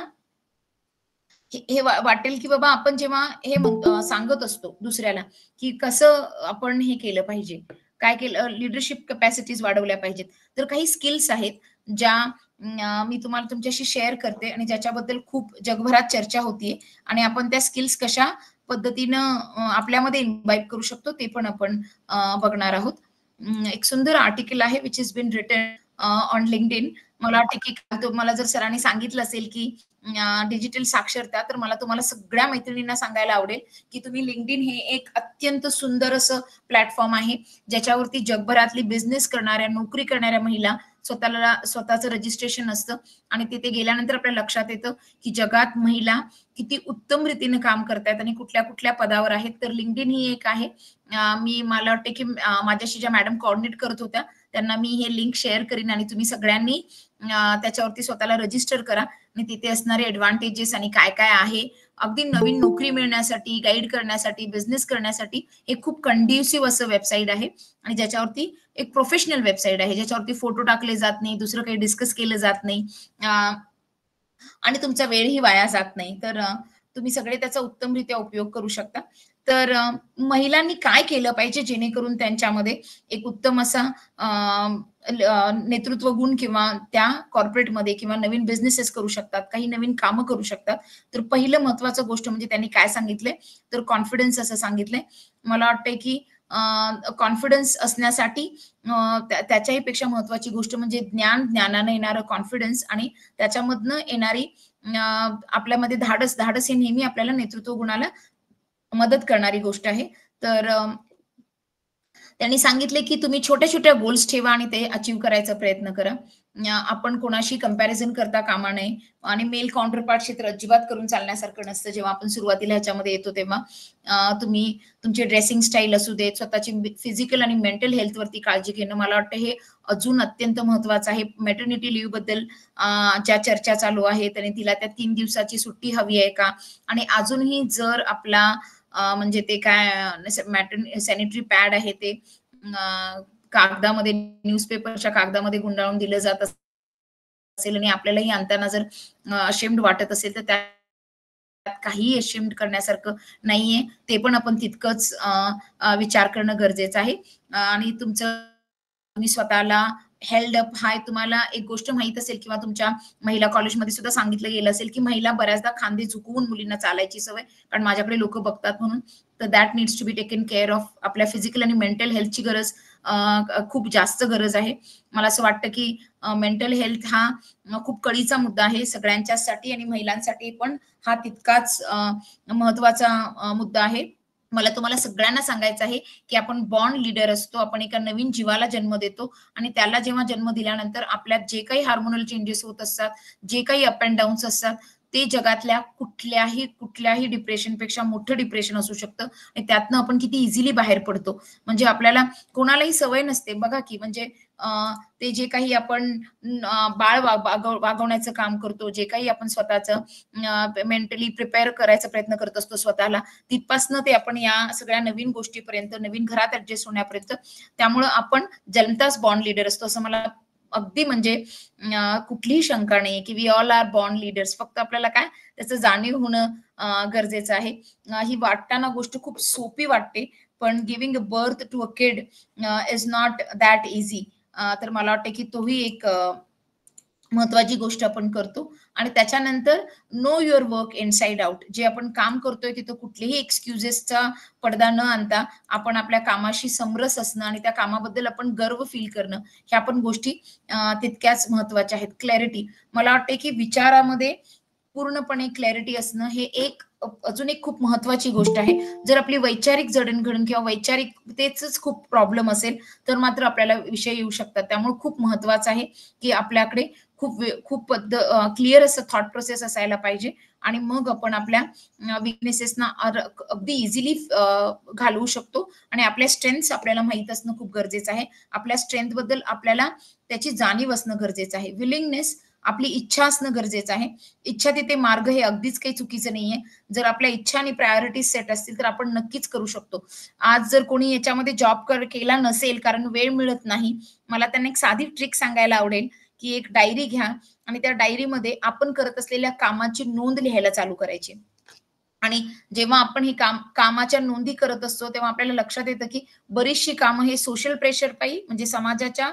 D: हे वाटेल की बाबा आपण जेव्हा हे सांगत असतो दुसऱ्याला की कसं आपण हे केलं पाहिजे, काय केलं, लिडरशिप कॅपॅसिटीज वाढवल्या पाहिजेत, तर काही स्किल्स आहेत ज्या मी तुम्हाला तुमच्याशी शेअर करते आणि ज्याच्याबद्दल खूप जगभरात चर्चा होतीये आणि आपण त्या स्किल्स कशा पद्धतीनं आपल्यामध्ये इन्व्हाइट करू शकतो ते पण आपण बघणार आहोत. एक सुंदर आर्टिकल आहे which is been written on LinkedIn. मला वाटतं की तुम्हाला जर सरांनी सांगितलं असेल की डिजिटल साक्षरता, तर मला तुम्हाला सगळ्या मैत्रिणींना सांगायला आवडेल की तुम्ही लिंक्डइन हे एक अत्यंत सुंदर असं प्लॅटफॉर्म आहे ज्याच्यावरती जगभरातली बिझनेस करणाऱ्या, नोकरी करणाऱ्या महिला स्वतःचं रजिस्ट्रेशन असतं आणि तिथे गेल्यानंतर आपल्या लक्षात येतं की जगात महिला किती उत्तम रीतीने काम करतायत आणि कुठल्या कुठल्या पदावर आहेत. तर लिंक्डइन ही एक आहे. मला वाटते की माझ्याशी ज्या मॅडम कोऑर्डिनेट करत होत्या त्यांना मी हे लिंक शेअर करीन आणि तुम्ही सगळ्यांनी त्याच्यावरती स्वतःला रजिस्टर करा आणि तिथे असणारे ऍडव्हान्टेजेस आणि काय काय आहे, अगदी नवीन नोकरी मिळण्यासाठी, गाईड करण्यासाठी, बिझनेस करण्यासाठी हे खूप कंड्युसिव्ह असं वेबसाईट आहे आणि ज्याच्यावरती एक प्रोफेशनल वेबसाईट आहे ज्याच्यावरती फोटो टाकले जात नाही, दुसरं काही डिस्कस केलं जात नाही आणि तुमचा वेळही वाया जात नाही. तर तुम्ही सगळे त्याचा उत्तमरित्या उपयोग करू शकता. तर महिलांनी काय केलं पाहिजे जेणेकरून त्यांच्यामध्ये एक उत्तम असा नेतृत्व गुण किंवा त्या कॉर्पोरेटमध्ये किंवा नवीन बिझनेसेस करू शकतात, काही नवीन कामं करू शकतात. तर पहिलं महत्वाचं गोष्ट म्हणजे त्यांनी काय सांगितलंय, तर कॉन्फिडन्स असं सांगितलंय. मला वाटतंय की कॉन्फिडन्स असण्यासाठी त्याच्याही पेक्षा महत्वाची गोष्ट म्हणजे ज्ञानानं येणारं कॉन्फिडन्स आणि त्याच्यामधनं येणारी आपल्यामध्ये धाडस हे नेहमी आपल्याला नेतृत्व गुणाला मदत करणारी गोष्ट आहे. तर त्यांनी सांगितले की तुम्ही छोट्या छोट्या गोल्स ठेवा आणि ते अचीव्ह करायचा प्रयत्न करा. आपण कोणाशी कंपॅरिझन करता कामा नये आणि मेल काउंटर पार्टशी तर अजिबात करून चालण्यासारखं नसतं. जेव्हा आपण सुरुवातीला ह्याच्यामध्ये येतो तेव्हा तुम्ही तुमची ड्रेसिंग स्टाईल असू देत, स्वतःची फिजिकल आणि मेंटल हेल्थ वरती काळजी घेणं, मला वाटतं हे अजून अत्यंत महत्वाचं आहे. मॅटर्निटी लिव्ह बद्दल ज्या चर्चा चालू आहेत आणि तिला त्या 3 दिवसाची सुट्टी हवी आहे का, आणि अजूनही जर आपला म्हणजे ते काय सॅनिटरी पॅड आहे ते कागदामध्ये, न्यूजपेपरच्या कागदामध्ये गुंडाळून दिलं जात असेल आणि आपल्यालाही आणताना जर अशेम्ड वाटत असेल तर त्यात काही अशेम्ड करण्यासारखं नाहीये. ते पण आपण तितकंच विचार करणं गरजेचं आहे. आणि तुम्ही स्वतःला हेल्ड अप हाय, तुम्हाला एक गोष्ट माहित असेल किंवा तुमच्या महिला कॉलेजमध्ये सुद्धा सांगितलं गेलं असेल की महिला बऱ्याचदा खांदे झुकवून मुलींना चालायची सवय, कारण माझ्याकडे लोक बघतात म्हणून. तर that needs to be taken care of. आपल्या फिजिकल आणि मेंटल हेल्थची गरज खूप जास्त गरज आहे. मला असं वाटतं की मेंटल हेल्थ हा खूप कळीचा मुद्दा आहे सगळ्यांच्यासाठी आणि महिलांसाठी पण हा तितकाच महत्वाचा मुद्दा आहे. मला तुम्हाला सगळ्यांना सांगायचं आहे की आपण बॉर्न लीडर असतो. आपण एका नवीन जीवाला जन्म देतो आणि त्याला जेव्हा जन्म दिल्यानंतर आपल्यात जे काही हार्मोनल चेंजेस होत असतात, जे काही अप अँड डाऊन्स असतात, ते जगातल्या कुठल्याही डिप्रेशनपेक्षा मोठं डिप्रेशन असू शकतं आणि त्यातनं आपण किती इझिली बाहेर पडतो. म्हणजे आपल्याला कोणालाही सवय नसते बघा की, म्हणजे ते जे काही आपण बाळ वागवण्याचं काम करतो, जे काही आपण स्वतःचं मेंटली प्रिपेअर करायचा प्रयत्न करत असतो स्वतःला, तिथपासनं ते आपण या सगळ्या नवीन गोष्टीपर्यंत, नवीन घरात ऍडजस्ट होण्यापर्यंत, त्यामुळं आपण जन्मताच बॉर्न लीडर असतो असं मला अगदी म्हणजे कुठलीही शंका नाही की we all are born leaders. फक्त आपल्याला काय त्याचं जाणीव होणं गरजेचं आहे. ही वाटताना गोष्ट खूप सोपी वाटते, पण giving a birth to a kid is not that easy. तर मला वाटतं की तोही एक महत्वाची गोष्ट आपण करतो. आणि त्याच्यानंतर know your work inside out. जे आपण काम करतोय तिथं कुठलेही एक्सक्युजेसचा पडदा न आणता आपण आपल्या कामाशी समरस असणं आणि त्या कामाबद्दल आपण गर्व फील करणं, ह्या पण गोष्टी तितक्याच महत्वाच्या आहेत. क्लॅरिटी, मला वाटते की विचारामध्ये पूर्णपणे क्लॅरिटी असणं हे अजून एक खूप महत्वाची गोष्ट आहे. जर आपली वैचारिक जडणघडण किंवा वैचारिकतेच खूप प्रॉब्लेम असेल तर मात्र आपल्याला विषय येऊ शकतात. त्यामुळे खूप महत्वाचं आहे की आपल्याकडे खूप क्लिअर असं थॉट प्रोसेस असायला पाहिजे आणि मग आपण आपल्या विकनेसेसना अगदी इझिली घालवू शकतो. आणि आपल्या स्ट्रेंथ्स आपल्याला माहित असणं खूप गरजेचं आहे. आपल्या स्ट्रेंथ बद्दल आपल्याला त्याची जाणीव असणं गरजेचं आहे. विलिंगनेस, आपली इच्छा असणं गरजेचं आहे. इच्छा तिथे मार्ग हे अगदीच काही चुकीचं नाहीये. जर आपल्या इच्छा आणि प्रायोरिटीज सेट असतील तर आपण नक्कीच करू शकतो. आज जर कोणी याच्यामध्ये जॉब केला नसेल कारण वेळ मिळत नाही, मला त्यांना एक साधी ट्रिक सांगायला आवडेल की एक डायरी घ्या आणि त्या डायरीमध्ये आपण करत असलेल्या कामाची नोंद लिहायला चालू करायची. आणि जेव्हा आपण ही कामाच्या नोंदी करत असतो तेव्हा आपल्याला लक्षात येतं की बरीचशी कामं हे सोशल प्रेशर पायी, म्हणजे समाजाच्या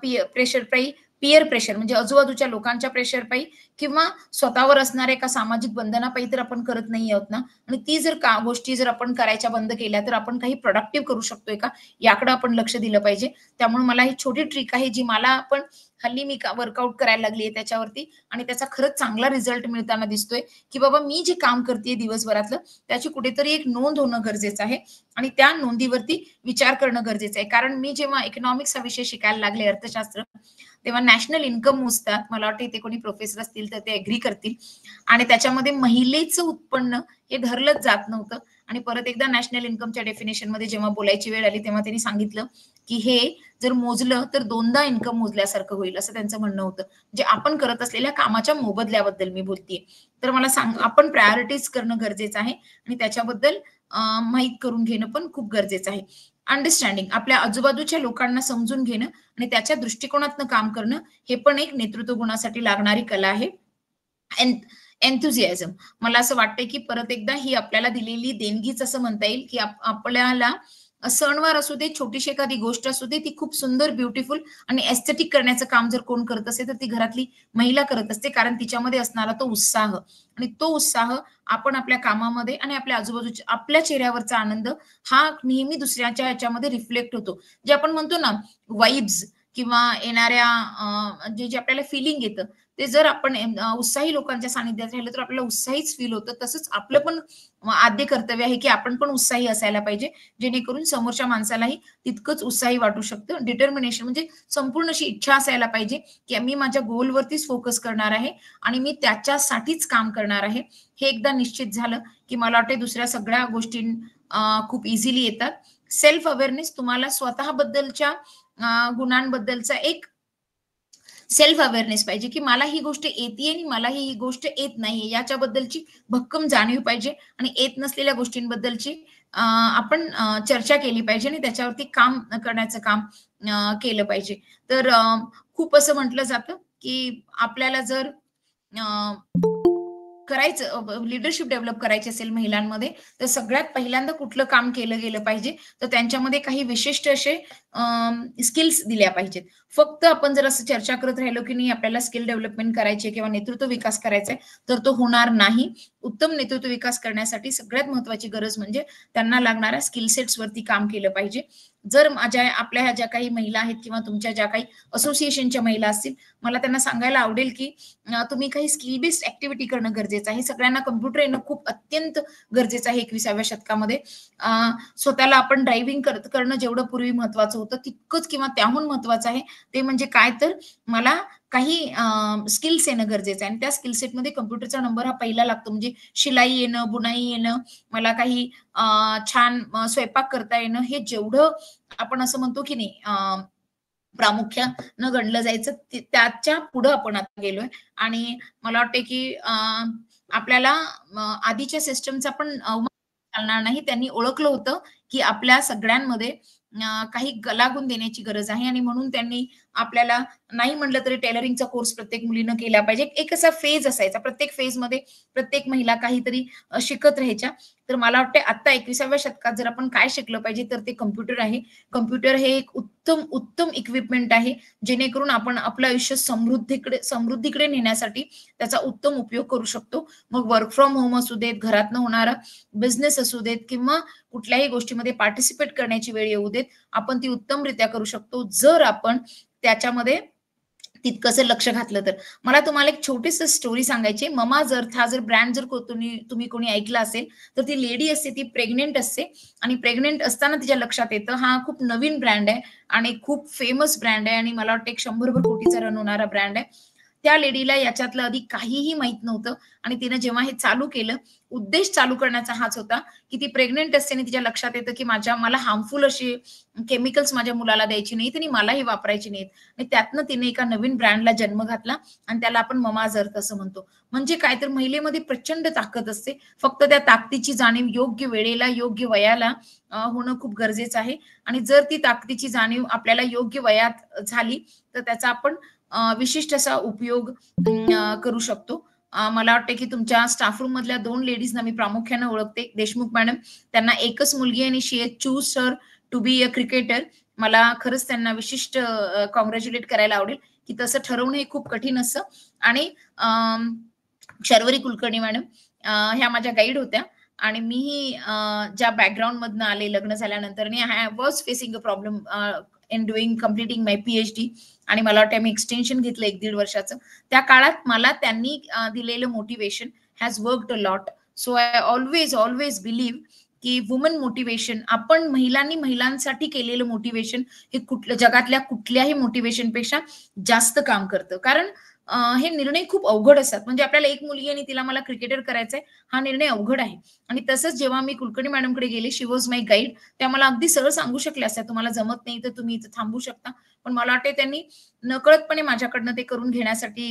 D: प्रेशर पायी, पियर प्रेशर म्हणजे आजूबाजूच्या लोकांच्या प्रेशर पायी किंवा स्वतःवर असणाऱ्या एका सामाजिक बंधनापायी तर आपण करत नाही आहोत ना. आणि ती जर गोष्टी जर आपण करायच्या बंद केल्या तर आपण काही प्रोडक्टिव्ह करू शकतोय का, याकडे आपण लक्ष दिलं पाहिजे. त्यामुळे मला ही छोटी ट्रिक आहे जी मला पण हल्ली मी वर्कआउट करायला लागली त्याच्यावरती आणि त्याचा खरंच चांगला रिझल्ट मिळताना दिसतोय की बाबा मी जे काम करते दिवसभरातलं त्याची कुठेतरी एक नोंद होणं गरजेचं आहे आणि त्या नोंदीवरती विचार करणं गरजेचं आहे. कारण मी जेव्हा इकॉनॉमिक्स हा विषय शिकायला लागले, अर्थशास्त्र, तेव्हा नॅशनल इन्कम मोजतात. मला वाटतं इथे कोणी प्रोफेसर असतील तर ते अग्री करतील. आणि त्याच्यामध्ये महिलेचं उत्पन्न हे धरलंच जात नव्हतं. आणि परत एकदा नॅशनल इन्कमच्या डेफिनेशन मध्ये जेव्हा बोलायची वेळ आली तेव्हा त्यांनी सांगितलं की हे जर मोजलं तर 2दा इन्कम मोजल्यासारखं होईल, असं त्यांचं म्हणणं होतं. म्हणजे आपण करत असलेल्या कामाच्या मोबदल्याबद्दल मी बोलतेय. तर मला आपण प्रायोरिटीज करणं गरजेचं आहे आणि त्याच्याबद्दल माहित करून घेणं पण खूप गरजेचं आहे. अंडरस्टँडिंग, आपल्या आजूबाजूच्या लोकांना समजून घेणं आणि त्याच्या दृष्टिकोनातनं काम करणं हे पण एक नेतृत्व गुणासाठी लागणारी कला आहे. एन्थुझियाझम. मला असं वाटतंय की परत एकदा ही आपल्याला दिलेली देणगीच असं म्हणता येईल, की आपल्याला सणवार असू दे, छोटीशी एखादी गोष्ट असू दे, ती खूप सुंदर, ब्युटिफुल आणि एस्थेटिक करण्याचं काम जर कोण करत असेल, तर ती घरातली महिला करत असते. कारण तिच्यामध्ये असणारा तो उत्साह आणि तो उत्साह आपण आपल्या कामामध्ये आणि आपल्या आजूबाजूच्या आपल्या चेहऱ्यावरचा आनंद हा नेहमी दुसऱ्याच्या ह्याच्यामध्ये रिफ्लेक्ट होतो. जे आपण म्हणतो ना वाइब्स किंवा येणाऱ्या जे आपल्याला फिलिंग येतं, ते जर आपण उत्साही लोकांच्या सानिध्यात राहिलं तर आपल्याला उत्साहीच फील होतं. तसंच आपलं पण आद्य कर्तव्य आहे की आपण पण उत्साही असायला पाहिजे, जेणेकरून समोरच्या माणसालाही तितकंच उत्साही वाटू शकतं. डिटर्मिनेशन म्हणजे संपूर्ण अशी इच्छा असायला पाहिजे की मी माझ्या गोलवरतीच फोकस करणार आहे आणि मी त्याच्यासाठीच काम करणार आहे. हे एकदा निश्चित झालं की मला वाटतं दुसऱ्या सगळ्या गोष्टी खूप इझिली येतात. सेल्फ अवेअरनेस, तुम्हाला स्वतःबद्दलच्या गुणांबद्दलचा एक सेल्फ अवेअरनेस पाहिजे की मला ही गोष्ट येते आणि मला ही गोष्ट येत नाहीये याच्याबद्दलची भक्कम जाणीव पाहिजे आणि येत नसलेल्या गोष्टींबद्दलची आपण चर्चा केली पाहिजे आणि त्याच्यावरती काम करण्याचं काम केलं पाहिजे. तर खूप असं म्हटलं जातं की आपल्याला जर करायचं लीडरशिप डेव्हलप करायची असेल महिलांमध्ये, तर सगळ्यात पहिल्यांदा कुठलं काम केलं गेलं पाहिजे, तर त्यांच्यामध्ये काही विशिष्ट असे स्किल्स दिल्या पाहिजेत. फक्त आपण जर असं चर्चा करत राहिलो की नाही आपल्याला स्किल डेव्हलपमेंट करायची किंवा नेतृत्व विकास करायचा आहे, तर तो होणार नाही. उत्तम नेतृत्व विकास करण्यासाठी सगळ्यात महत्वाची गरज म्हणजे त्यांना लागणाऱ्या स्किल सेट्स वरती काम केलं पाहिजे. जर आपल्या ह्या ज्या काही महिला आहेत किंवा तुमच्या ज्या काही असोसिएशनच्या महिला असतील, मला त्यांना सांगायला आवडेल की तुम्ही काही स्किल बेस्ड ऍक्टिव्हिटी करणं गरजेचं आहे. सगळ्यांना कम्प्युटर येणं खूप अत्यंत गरजेचं आहे 21व्या शतकामध्ये. स्वतःला आपण ड्रायव्हिंग करणं जेवढं पूर्वी महत्वाचं होतं, तितकंच किंवा त्याहून महत्वाचं आहे ते म्हणजे काय, तर मला काही स्किल्स येणं गरजेचं आहे आणि त्या स्किल सेटमध्ये कम्प्युटरचा नंबर हा पहिला लागतो. म्हणजे शिलाई येणं, बुनाई येणं, मला काही छान स्वयंपाक करता येणं, हे जेवढं आपण असं म्हणतो की नाही प्रामुख्यानं गणलं जायचं, त्याच्या पुढं आपण आता गेलोय. आणि मला वाटतं की आपल्याला आधीच्या सिस्टमचा पण चालणार नाही. त्यांनी ओळखलं होतं की आपल्या सगळ्यांमध्ये काही कलागुण देण्याची गरज आहे आणि म्हणून त्यांनी आपल्याला नाही म्हटलं तरी टेलरिंगचा कोर्स प्रत्येक मुलीनं केला पाहिजे. एक असा फेज असायचा, प्रत्येक फेजमध्ये प्रत्येक महिला काहीतरी शिकत राहायच्या. तर मला वाटतं आता 21व्या शतकात जर आपण काय शिकलं पाहिजे तर ते कम्प्युटर आहे. कम्प्युटर हे एक उत्तम इक्विपमेंट आहे, जेणेकरून आपण आपलं आयुष्य समृद्धीकडे नेण्यासाठी त्याचा उत्तम उपयोग करू शकतो. मग वर्क फ्रॉम होम असू देत, घरातनं होणारा बिझनेस असू देत किंवा कुठल्याही गोष्टीमध्ये पार्टिसिपेट करण्याची वेळ येऊ देत, आपण ती उत्तमरित्या करू शकतो जर आपण त्याच्यामध्ये तितकंसं लक्ष घातलं तर. मला तुम्हाला एक छोटीशी स्टोरी सांगायची. ममाज अर्थ हा जर ब्रँड जर तुम्ही कोणी ऐकला असेल, तर ती लेडी असते, ती प्रेग्नेंट असते आणि प्रेग्नेंट असताना तिच्या लक्षात येतं हा खूप नवीन ब्रँड आहे आणि खूप फेमस ब्रँड आहे आणि मला वाटतं 100 कोटीचा रन होणारा ब्रँड आहे. त्या लेडीला याच्यातलं आधी काहीही माहित नव्हतं आणि तिनं जेव्हा हे चालू केलं, उद्देश चालू करण्याचा हाच होता की ती प्रेग्नेंट असते आणि तिच्या लक्षात येतं की मला हार्मफुल अशी केमिकल्स माझ्या मुलाला द्यायची नाहीत आणि मलाही वापरायची नाहीत. आणि त्यातनं तिने एका नवीन ब्रँडला जन्म घातला आणि त्याला आपण ममाज अर्थ असं म्हणतो. म्हणजे काय, तर महिलेमध्ये प्रचंड ताकद असते. फक्त त्या ताकदीची जाणीव योग्य वेळेला, योग्य वयाला होणं खूप गरजेचं आहे. आणि जर ती ताकदीची जाणीव आपल्याला योग्य वयात झाली तर त्याचा आपण विशिष्ट असा उपयोग करू शकतो. मला वाटतं की तुमच्या स्टाफ रूम मधल्या 2 लेडीजना मी प्रामुख्याने ओळखते, देशमुख मॅडम. त्यांना एकच मुलगी आणि she has choose her to be a cricketer. मला खरंच त्यांना विशिष्ट कॉंग्रॅच्युलेट करायला आवडेल की तसं ठरवणं हे खूप कठीण असतं. आणि शर्वरी कुलकर्णी मॅडम ह्या माझ्या गाईड होत्या आणि मीही ज्या बॅकग्राऊंड मधनं आले लग्न झाल्यानंतर आणि I was facing a problem in doing completing my PhD आणि मला वाटतं मी एक्सटेन्शन घेतलं 1-1.5 वर्षाचं. त्या काळात मला त्यांनी दिलेलं motivation has worked a lot. So I always believe की वुमन मोटिवेशन, आपण महिलांसाठी केलेलं मोटिवेशन हे जगातल्या कुठल्याही मोटिवेशन पेक्षा जास्त काम करतं. कारण हे निर्णय खूप अवघड असतात. म्हणजे आपल्याला एक मुलगी आणि तिला मला क्रिकेटर करायचंय, हा निर्णय अवघड आहे. आणि तसंच जेव्हा मी कुलकर्णी मॅडमकडे गेले, शी वॉज माय गाईड, त्या मला अगदी सरळ सांगू शकल्या असत्या, तुम्हाला जमत नाही तर तुम्ही इथं थांबू शकता. पण मला वाटते त्यांनी नकळतपणे माझ्याकडनं ते करून घेण्यासाठी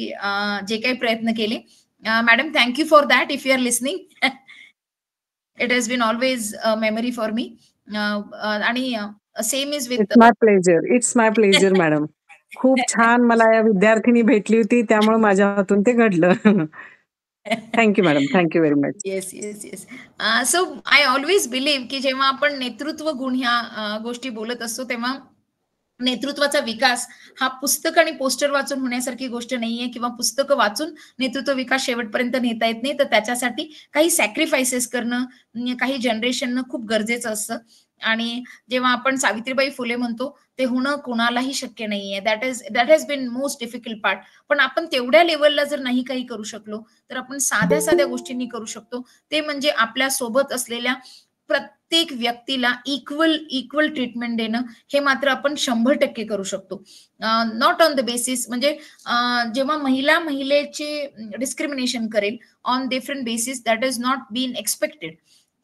D: जे काही प्रयत्न केले. Madam, thank you for that if you are listening. It has been always a memory for me. आणि same is with
F: it's my pleasure madam. खूप छान मला या विद्यार्थिनी भेटली होती, त्यामुळे माझ्या हातून ते घडलं. Thank you madam, thank you very much.
D: Yes yes yes. So I always believe की जेव्हा आपण नेतृत्व गुण ह्या गोष्टी बोलत असतो तेव्हा नेतृत्वाचा विकास हा पुस्तक आणि पोस्टर वाचून होण्यासारखी गोष्ट नाहीये, किंवा पुस्तकं वाचून नेतृत्व विकास शेवटपर्यंत नेता येत नाही. तर त्याच्यासाठी काही सॅक्रिफायसेस करणं काही जनरेशननं खूप गरजेचं असतं. आणि जेव्हा आपण सावित्रीबाई फुले म्हणतो ते होणं कोणालाही शक्य नाहीये. That has been most difficult part. पण आपण तेवढ्या लेवलला जर नाही काही करू शकलो तर आपण साध्या साध्या गोष्टींनी करू शकतो. ते म्हणजे आपल्या सोबत असलेल्या प्रत्येक व्यक्तीला इक्वल ट्रीटमेंट देणं, हे मात्र आपण 100% करू शकतो. नॉट ऑन द बेसिस, म्हणजे जेव्हा महिलेचे डिस्क्रिमिनेशन करेल on different basis, that is not been expected.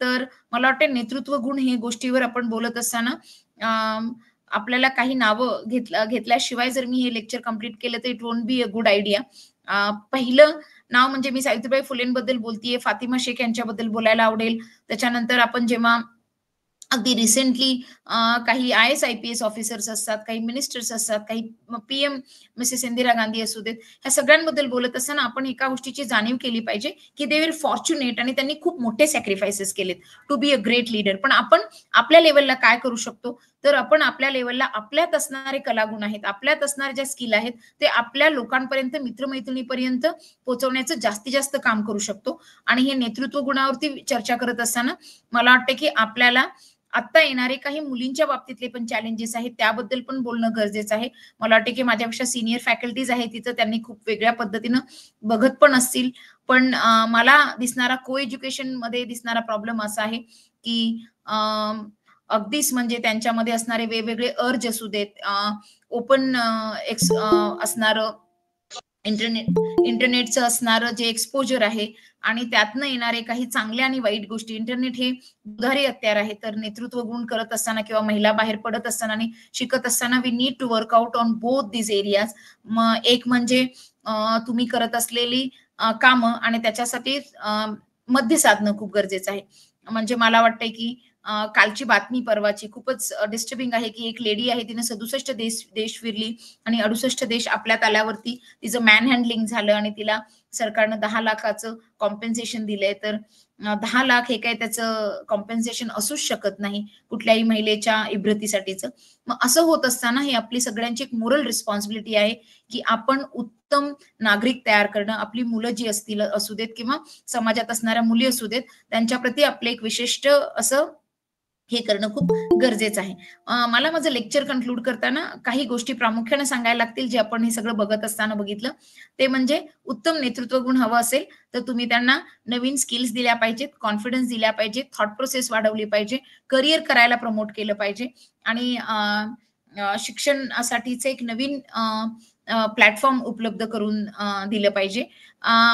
D: तर मला वाटतं नेतृत्व गुण हे गोष्टीवर आपण बोलत असताना आपल्याला काही नावं घेतल्याशिवाय जर मी हे लेक्चर कम्प्लीट केलं तर it won't be a good idea. पहिलं नाव म्हणजे मी सावित्रीबाई फुलेंबद्दल बोलतीये, फातिमा शेख यांच्याबद्दल बोलायला आवडेल. त्याच्यानंतर आपण जेव्हा अगदी रिसेंटली काही IAS IPS ऑफिसर्स असतात, काही मिनिस्टर्स असतात, काही PM मिसेस इंदिरा गांधी असू देत, ह्या सगळ्यांबद्दल बोलत असताना आपण एका गोष्टीची जाणीव केली पाहिजे की दे वर फॉर्च्युनेट आणि त्यांनी खूप मोठे सॅक्रिफायसेस केलेत to be a great leader. पण आपण आपल्या लेवलला काय करू शकतो, तर आपण आपल्या लेवलला आपल्यात असणारे कलागुण आहेत, आपल्यात असणारे ज्या स्किल आहेत ते आपल्या लोकांपर्यंत, मित्रमैत्रिणीपर्यंत पोहोचवण्याचं जास्तीत जास्त काम करू शकतो. आणि हे नेतृत्व गुणावरती चर्चा करत असताना मला वाटतं की आपल्याला आता येणारे काही मुलींच्या बाबतीतले पण चॅलेंजेस आहेत त्याबद्दल पण बोलणं गरजेचं आहे. मला वाटतं की माझ्यापेक्षा सिनियर फॅकल्टीज आहेत तिथं, त्यांनी खूप वेगळ्या पद्धतीनं बघत पण असतील. पण मला दिसणारा को एज्युकेशन मध्ये दिसणारा प्रॉब्लेम असा आहे की अगदीच म्हणजे त्यांच्यामध्ये असणारे वेगवेगळे अर्ज असू देत, ओपन असणारं इंटरनेटचं असणारं जे एक्सपोजर आहे आणि त्यातनं येणारे काही चांगल्या आणि वाईट गोष्टी. इंटरनेट हे दुधारी हत्यार आहे. तर नेतृत्व गुण करत असताना किंवा महिला बाहेर पडत असताना आणि शिकत असताना we need to work out on both this areas. एक म्हणजे तुम्ही करत असलेली कामं आणि त्याच्यासाठी मध्य साधणं खूप गरजेचं आहे. म्हणजे मला वाटतंय की कालची बातमी परवाची खूपच डिस्टर्बिंग आहे की एक लेडी आहे, तिने 67 देश फिरली आणि 68 देश आपल्यात आल्यावरती तिचं मॅन हँडलिंग झालं आणि तिला सरकारनं 10 लाखाचं कॉम्पेन्सेशन दिलंय. तर 10 लाख हे काही त्याचं कॉम्पेन्सेशन असूच शकत नाही कुठल्याही महिलेच्या इब्रतीसाठीचं. मग असं होत असताना ही आपली सगळ्यांची एक मोरल रिस्पॉन्सिबिलिटी आहे की आपण उत्तम नागरिक तयार करणं, आपली मुलं जी असतील असू देत किंवा समाजात असणाऱ्या मुली असू देत, त्यांच्याप्रती आपलं एक विशिष्ट असं हे करणं खूप गरजेचं आहे. मला माझं लेक्चर कन्क्लूड करताना काही गोष्टी प्रामुख्याने सांगायला लागतील जे आपण हे सगळं बघत असताना बघितलं. ते म्हणजे उत्तम नेतृत्व गुण हवं असेल तर तुम्ही त्यांना नवीन स्किल्स दिल्या पाहिजेत, कॉन्फिडन्स दिल्या पाहिजेत, थॉट प्रोसेस वाढवली पाहिजे, करिअर करायला प्रमोट केलं पाहिजे आणि शिक्षणासाठीचे एक नवीन प्लॅटफॉर्म उपलब्ध करून दिलं पाहिजे.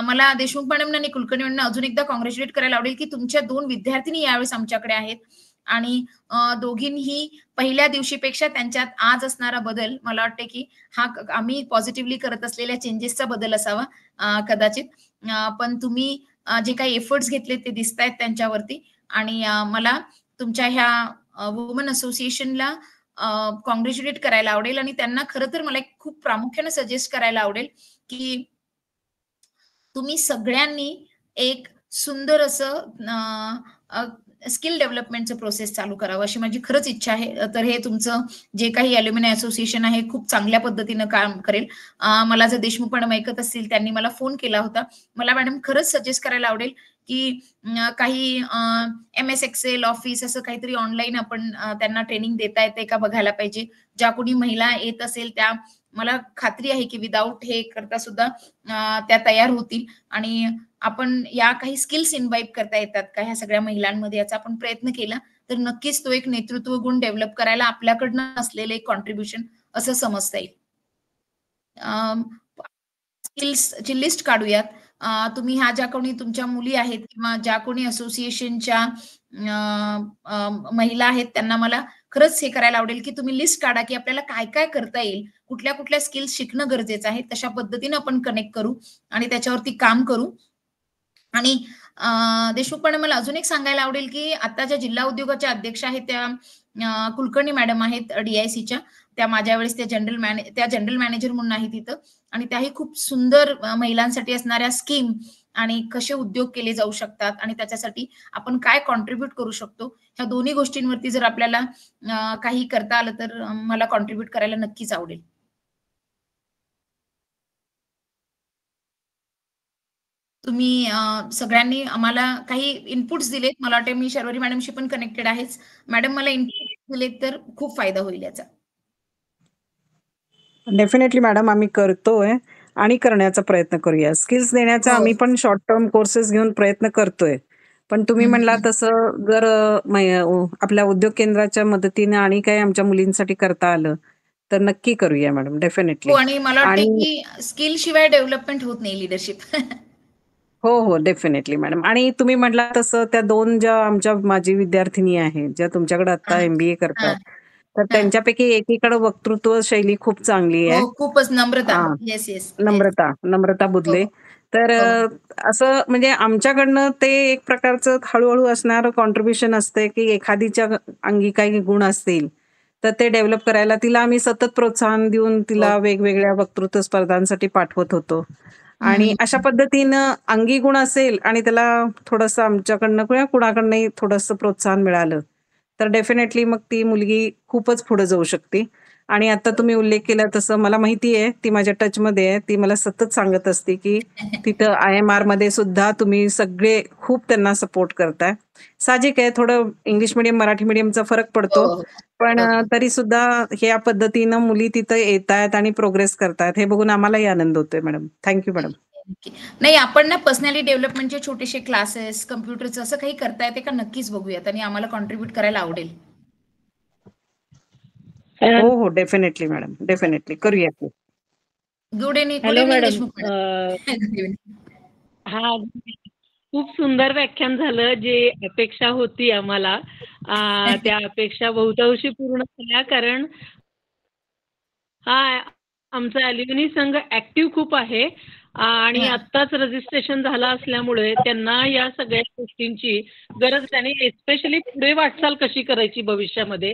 D: मला देशमुख मॅडम आणि कुलकर्णी मॅडम अजून एकदा कॉंग्रॅच्युलेट करायला आवडेल की तुमच्या 2 विद्यार्थिनी यावेळेस आमच्याकडे आहेत आणि दोघींही पहिल्या दिवशीपेक्षा त्यांच्यात आज असणारा बदल मला वाटते की हा आम्ही पॉझिटिव्हली करत असलेल्या चेंजेसचा बदल असावा कदाचित. पण तुम्ही जे काही एफर्ट्स घेतले ते दिसत आहेत त्यांच्यावरती आणि मला तुमच्या ह्या वुमन असोसिएशनला कॉंग्रॅच्युलेट करायला आवडेल आणि त्यांना खरं तर मला एक खूप प्रामुख्याने सजेस्ट करायला आवडेल की तुम्ही सगळ्यांनी एक सुंदर असं स्किल डेव्हलपमेंटचं प्रोसेस चालू करावं अशी माझी खरंच इच्छा आहे. तर हे तुमचं जे काही अल्युमिनाय असोसिएशन आहे खूप चांगल्या पद्धतीनं काम करेल. मला जर देशमुख मॅडम ऐकत असतील, त्यांनी मला फोन केला होता. मला मॅडम खरंच सजेस्ट करायला आवडेल की काही MS एक्सेल ऑफिस असं काहीतरी ऑनलाईन आपण त्यांना ट्रेनिंग देता येते का बघायला पाहिजे. ज्या कोणी महिला येत असेल त्या मला खात्री आहे की विदाऊट हे करता सुद्धा त्या तयार होतील आणि आपण या काही स्किल्स इन्वाइब करता येतात का ह्या सगळ्या महिलांमध्ये याचा आपण प्रयत्न केला तर नक्कीच तो एक नेतृत्व गुण डेव्हलप करायला आपल्याकडनं असलेलं एक कॉन्ट्रीब्युशन असं समजता येईल. स्किल्सची लिस्ट काढूयात. तुम्ही ह्या ज्या कोणी तुमच्या मुली आहेत किंवा ज्या कोणी असोसिएशनच्या महिला आहेत त्यांना मला खरंच हे करायला आवडेल की तुम्ही लिस्ट काढा की आपल्याला काय काय करता येईल, कुठल्या कुठल्या स्किल्स शिकणं गरजेचं आहे. तशा पद्धतीनं आपण कनेक्ट करू आणि त्याच्यावरती काम करू. आणि देशमुखपणे मला अजून एक सांगायला आवडेल की आता ज्या जिल्हा उद्योगाच्या अध्यक्ष आहेत त्या कुलकर्णी मॅडम आहेत DICच्या, त्या माझ्या वेळेस त्या जनरल मॅनेजर म्हणून आहे तिथं आणि त्याही खूप सुंदर महिलांसाठी असणाऱ्या स्कीम आणि कसे उद्योग केले जाऊ शकतात आणि त्याच्यासाठी आपण काय कॉन्ट्रीब्युट करू शकतो, ह्या दोन्ही गोष्टींवरती जर आपल्याला काही करता आलं तर मला कॉन्ट्रीब्युट करायला नक्कीच आवडेल. तुम्ही सगळ्यांनी आम्हाला काही इनपुट्स दिलेत. मला वाटते मी शर्वरी मॅडमशी पण कनेक्टेड आहेच. मॅडम मला इनपुट दिलेत तर खूप फायदा होईल याचा.
F: डेफिनेटली मॅडम, आम्ही करतोय आणि करण्याचा प्रयत्न करूया. स्किल्स देण्याचा
D: हो.
F: आम्ही पण शॉर्ट टर्म कोर्सेस घेऊन प्रयत्न करतोय. पण तुम्ही म्हणला तसं जर आपल्या उद्योग केंद्राच्या मदतीने आणि काही आमच्या मुलींसाठी करता आलं तर नक्की करूया मॅडम, डेफिनेटली.
D: हो, आणि मला वाटते
F: आणि
D: की स्किल शिवाय डेव्हलपमेंट होत नाही लीडरशिप.
F: हो, डेफिनेटली मॅडम. आणि तुम्ही म्हटला तसं त्या 2 ज्या आमच्या माजी विद्यार्थिनी आहेत, ज्या तुमच्याकडे आता MBA करतात, तर त्यांच्यापैकी एकीकडे वक्तृत्व शैली खूप चांगली आहे.
D: हो, खूपच नम्रता.
F: हां,
D: येस, येस.
F: नम्रता बुदले. तर असं म्हणजे आमच्याकडनं ते एक प्रकारचं हळू-हळू असणारं कॉन्ट्रिब्युशन असते, की एखादीच्या अंगी काही गुण असतील, तर ते डेव्हलप करायला तिला आम्ही सतत प्रोत्साहन देऊन तिला वेगवेगळ्या वक्तृत्व स्पर्धांसाठी पाठवत होतो. आणि अशा पद्धतीनं अंगी गुण असेल आणि त्याला थोडंसं आमच्याकडनं किंवा कुणाकडनंही थोडंसं प्रोत्साहन मिळालं, तर डेफिनेटली मग ती मुलगी खूपच पुढे जाऊ शकते. आणि आता तुम्ही उल्लेख केला तसं मला माहिती आहे, ती माझ्या टचमध्ये आहे. ती मला सतत सांगत असते, की तिथं IMR मध्ये सुद्धा तुम्ही सगळे खूप त्यांना सपोर्ट करताय. साहजिक आहे, थोडं इंग्लिश मीडियम, मराठी मीडियमचा फरक पडतो. पण तरी सुद्धा ह्या पद्धतीनं मुली तिथं येतायत आणि प्रोग्रेस करतायत, हे बघून आम्हालाही आनंद होतोय मॅडम. Thank you madam.
D: नाही, आपण ना पर्सनॅलिटी डेव्हलपमेंटचे छोटेसे क्लासेस, कम्प्युटरचं असं काही करता येते का नक्कीच बघूयात आणि आम्हाला कॉन्ट्रीब्युट करायला आवडेल.
F: हो, डेफिनेटली मॅडम, डेफिनेटली करूया की.
D: Good evening
G: hello madam.
D: Deshmukh madam.
G: हा, खूप सुंदर व्याख्यान झालं. जे अपेक्षा होती आम्हाला त्या अपेक्षा बहुतांशी पूर्ण झाल्या. कारण हा आमचा अल्युमिनी संघ ऍक्टिव्ह खूप आहे आणि आत्ताच रजिस्ट्रेशन झालं असल्यामुळे त्यांना या सगळ्या गोष्टींची गरज त्याने एस्पेशली पुढे वाटचाल कशी करायची भविष्यामध्ये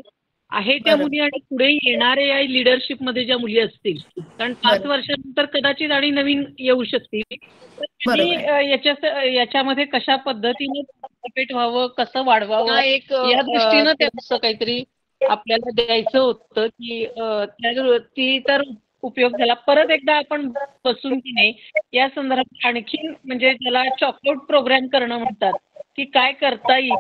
G: आहे त्या मुली आणि पुढे येणाऱ्या या लिडरशिपमध्ये ज्या मुली असतील, कारण 5 वर्षानंतर कदाचित आणि नवीन येऊ शकतील, तर त्यांनी याच्यामध्ये कशा पद्धतीने पार्टिसिपेट व्हावं, कसं वाढवावं या दृष्टीनं त्यांचं काहीतरी आपल्याला द्यायचं होतं की ती तर उपयोग झाला. परत एकदा आपण बसून की नाही या संदर्भात आणखी म्हणजे त्याला चॉकआउट प्रोग्राम करणं म्हणतात की काय करता येईल.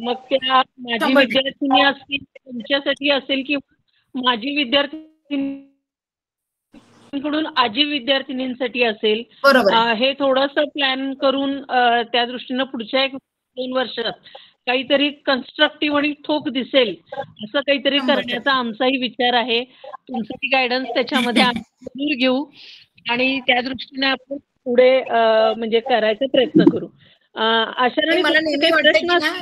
G: मग त्या माझी विद्यार्थिनी असतील तुमच्यासाठी असेल किंवा माझी विद्यार्थिनीकडून आजी विद्यार्थिनींसाठी असेल, हे थोडंसं प्लॅन करून त्या दृष्टीनं पुढच्या 1-2 वर्षात काहीतरी कन्स्ट्रक्टिव्ह आणि ठोक दिसेल असं काहीतरी करण्याचा आमचाही विचार आहे. तुमचाही गायडन्स त्याच्यामध्ये आम्ही जरूर घेऊ आणि त्या दृष्टीने आपण पुढे म्हणजे करायचा प्रयत्न करू. आशा
D: मला नेहमी वाटतं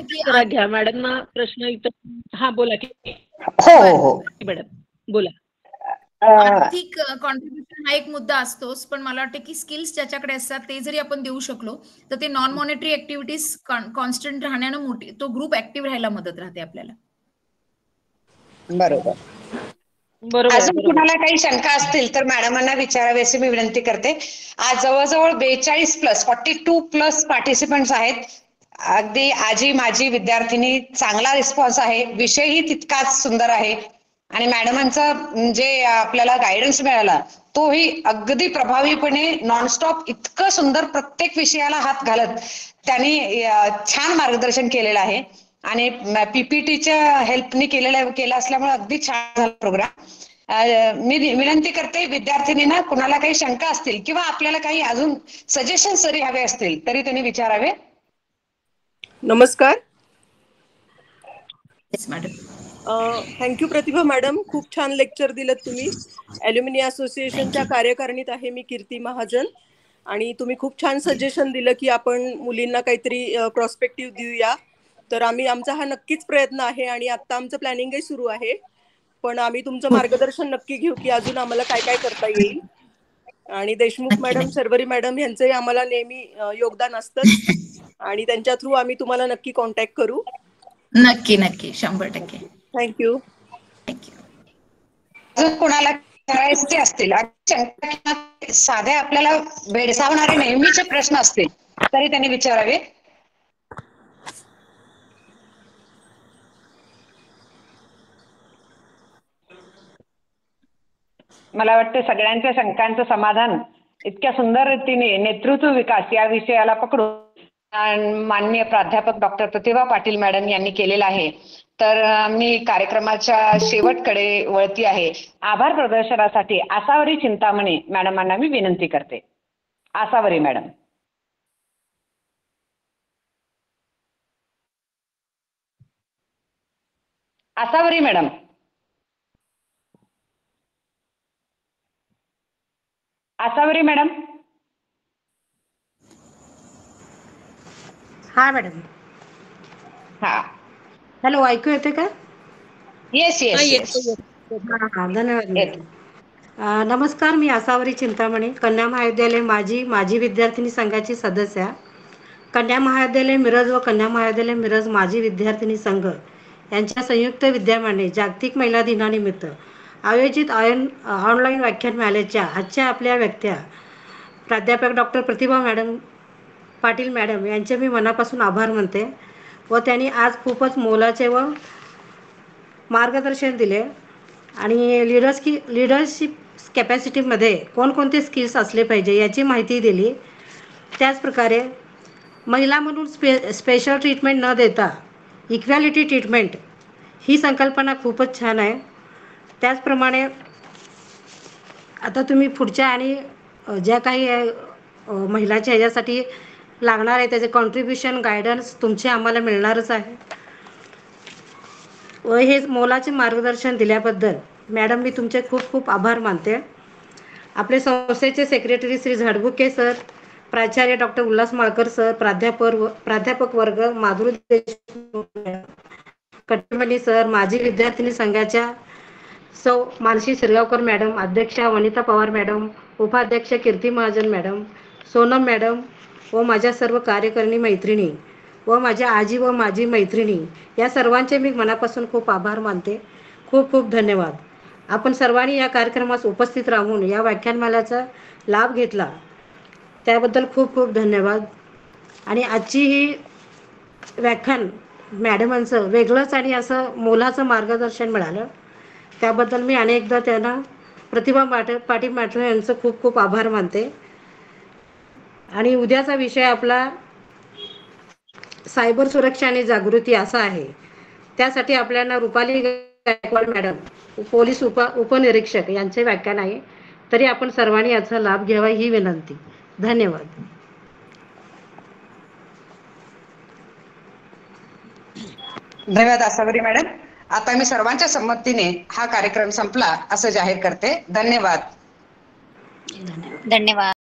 D: की
G: घ्या मॅडम प्रश्न इथं. हा बोला की.
A: हो
G: मॅडम बोला.
D: आर्थिक कॉन्ट्रीब्युशन हा एक मुद्दा असतोच, पण मला वाटतं की स्किल्स ज्याच्याकडे असतात ते जरी आपण देऊ शकलो तर ते नॉन मॉनिटरी ऍक्टिव्हिटीज कॉन्स्टंट राहण्यानं तो ग्रुप ऍक्टिव्ह राहायला मदत राहते आपल्याला.
A: बरोबर. अजून कुणाला काही शंका असतील तर मॅडमांना विचारावी अशी मी विनंती करते. आज जवळजवळ 42+ पार्टिसिपंट्स आहेत. अगदी आजी माजी विद्यार्थिनी, चांगला रिस्पॉन्स आहे. विषयही तितकाच सुंदर आहे आणि मॅडमांचा जे आपल्याला गायडन्स मिळाला तोही अगदी प्रभावीपणे नॉनस्टॉप इतकं सुंदर प्रत्येक विषयाला हात घालत त्यांनी छान मार्गदर्शन केलेलं आहे आणि PPTच्या हेल्पनी केलं असल्यामुळे अगदी छान झाला प्रोग्राम. मी विनंती करते विद्यार्थिनींना कुणाला काही शंका असतील किंवा आपल्याला काही अजून सजेशन जरी हवे असतील तरी त्यांनी विचारावे.
H: नमस्कार.
D: मॅडम.
H: थँक्यू प्रतिभा मॅडम, खूप छान लेक्चर दिलं तुम्ही. ॲल्युमिनी असोसिएशनच्या कार्यकारिणीत आहे मी, कीर्ती महाजन, आणि तुम्ही खूप छान सजेशन दिलं की आपण मुलींना काहीतरी प्रॉस्पेक्टिव्ह देऊया. तर आमचा हा नक्कीच प्रयत्न आहे आणि आता आमचं प्लॅनिंगही सुरू आहे. पण आम्ही तुमचं मार्गदर्शन नक्की घेऊ की अजून आम्हाला काय काय करता येईल. आणि देशमुख मॅडम, शर्वरी मॅडम यांचंही आम्हाला नेहमी योगदान असतंच आणि त्यांच्या थ्रू आम्ही तुम्हाला नक्की कॉन्टॅक्ट करू.
D: नक्की 100%.
H: थँक्यू.
A: अजून कोणाला
E: विचारायचे असतील शंका किंवा साध्या आपल्याला भेडसावणारे नेहमीचे प्रश्न असतील तरी त्यांनी विचारावे. मला वाटतं सगळ्यांच्या शंकांचं समाधान इतक्या सुंदर रीतीने नेतृत्व विकास या विषयाला पकडून माननीय प्राध्यापक डॉक्टर प्रतिभा पाटील मॅडम यांनी केलेला आहे. तर मी कार्यक्रमाच्या शेवटकडे वळती आहे. आभार प्रदर्शनासाठी आसावरी चिंतामणी मॅडमांना मी विनंती करते. Asavari madam. Asavari madam. Asavari madam.
I: हा मॅडम.
E: हा.
I: हॅलो, ऐकू येते का?
E: Yes yes yes.
I: हा, धन्यवाद मॅडम. नमस्कार, मी आसावरी चिंतामणी, कन्या महाविद्यालय माजी विद्यार्थिनी संघाची सदस्य, कन्या महाविद्यालय मिरज व कन्या महाविद्यालय मिरज माजी विद्यार्थिनी संघ यांच्या संयुक्त विद्यमाने जागतिक महिला दिनानिमित्त आयोजित ऑनलाईन व्याख्यानमालेच्या आजच्या आपल्या वक्त्या प्राध्यापक डॉक्टर प्रतिभा पाटील मॅडम यांचे मी मनापासून आभार मानते व त्यांनी आज खूपच मोलाचे व मार्गदर्शन दिले आणि लिडरशिप कॅपॅसिटीमध्ये कोणकोणते स्किल्स असले पाहिजे याची माहिती दिली. त्याचप्रकारे महिला म्हणून स्पेशल ट्रीटमेंट न देता इक्वॅलिटी ट्रीटमेंट ही संकल्पना खूपच छान आहे. त्याचप्रमाणे आता तुम्ही पुढच्या आणि ज्या काही महिलाच्या ह्याच्यासाठी लागणार आहे त्याचे कॉन्ट्रीब्युशन गायडन्स तुमचे आम्हाला मिळणारच आहे व हे मोलाचे मार्गदर्शन दिल्याबद्दल मॅडम मी तुमचे खूप खूप आभार मानते. आपले संस्थेचे सेक्रेटरी श्री झाडबुके सर, प्राचार्य डॉक्टर उल्हास माळकर सर, प्राध्यापक वर्ग माधुरी देशमुख, कटमणी सर, माजी विद्यार्थिनी संघाच्या सौ मानसी शिरगावकर मॅडम, अध्यक्षा वनिता पवार मॅडम, उपाध्यक्ष कीर्ती महाजन मॅडम, सोनम मॅडम व माझ्या सर्व कार्यकारिणी मैत्रिणी व माझ्या आजी व माझी मैत्रिणी या सर्वांचे मी मनापासून खूप आभार मानते. खूप खूप धन्यवाद. आपण सर्वांनी या कार्यक्रमास उपस्थित राहून या व्याख्यानमालेचा लाभ घेतला त्याबद्दल खूप खूप धन्यवाद. आणि आजची ही व्याख्यान मॅडमांचं वेगळंच आणि असं मोलाचं मार्गदर्शन मिळालं त्याबद्दल मी अनेकदा त्यांना प्रतिभा पाटील मॅडम यांचं खूप खूप आभार मानते. आणि उद्याचा विषय आपला सायबर सुरक्षा आणि जागृती असा आहे. त्यासाठी आपल्याला रुपाली गायकवाड मॅडम, पोलीस उपनिरीक्षक यांचे व्याख्यान आहे. तरी आपण सर्वांनी याचा लाभ घ्यावा ही विनंती. धन्यवाद.
E: धन्यवाद आसावरी मॅडम. आता मी सर्वांच्या संमतीने हा कार्यक्रम संपला असं जाहीर करते. धन्यवाद.
J: धन्यवाद.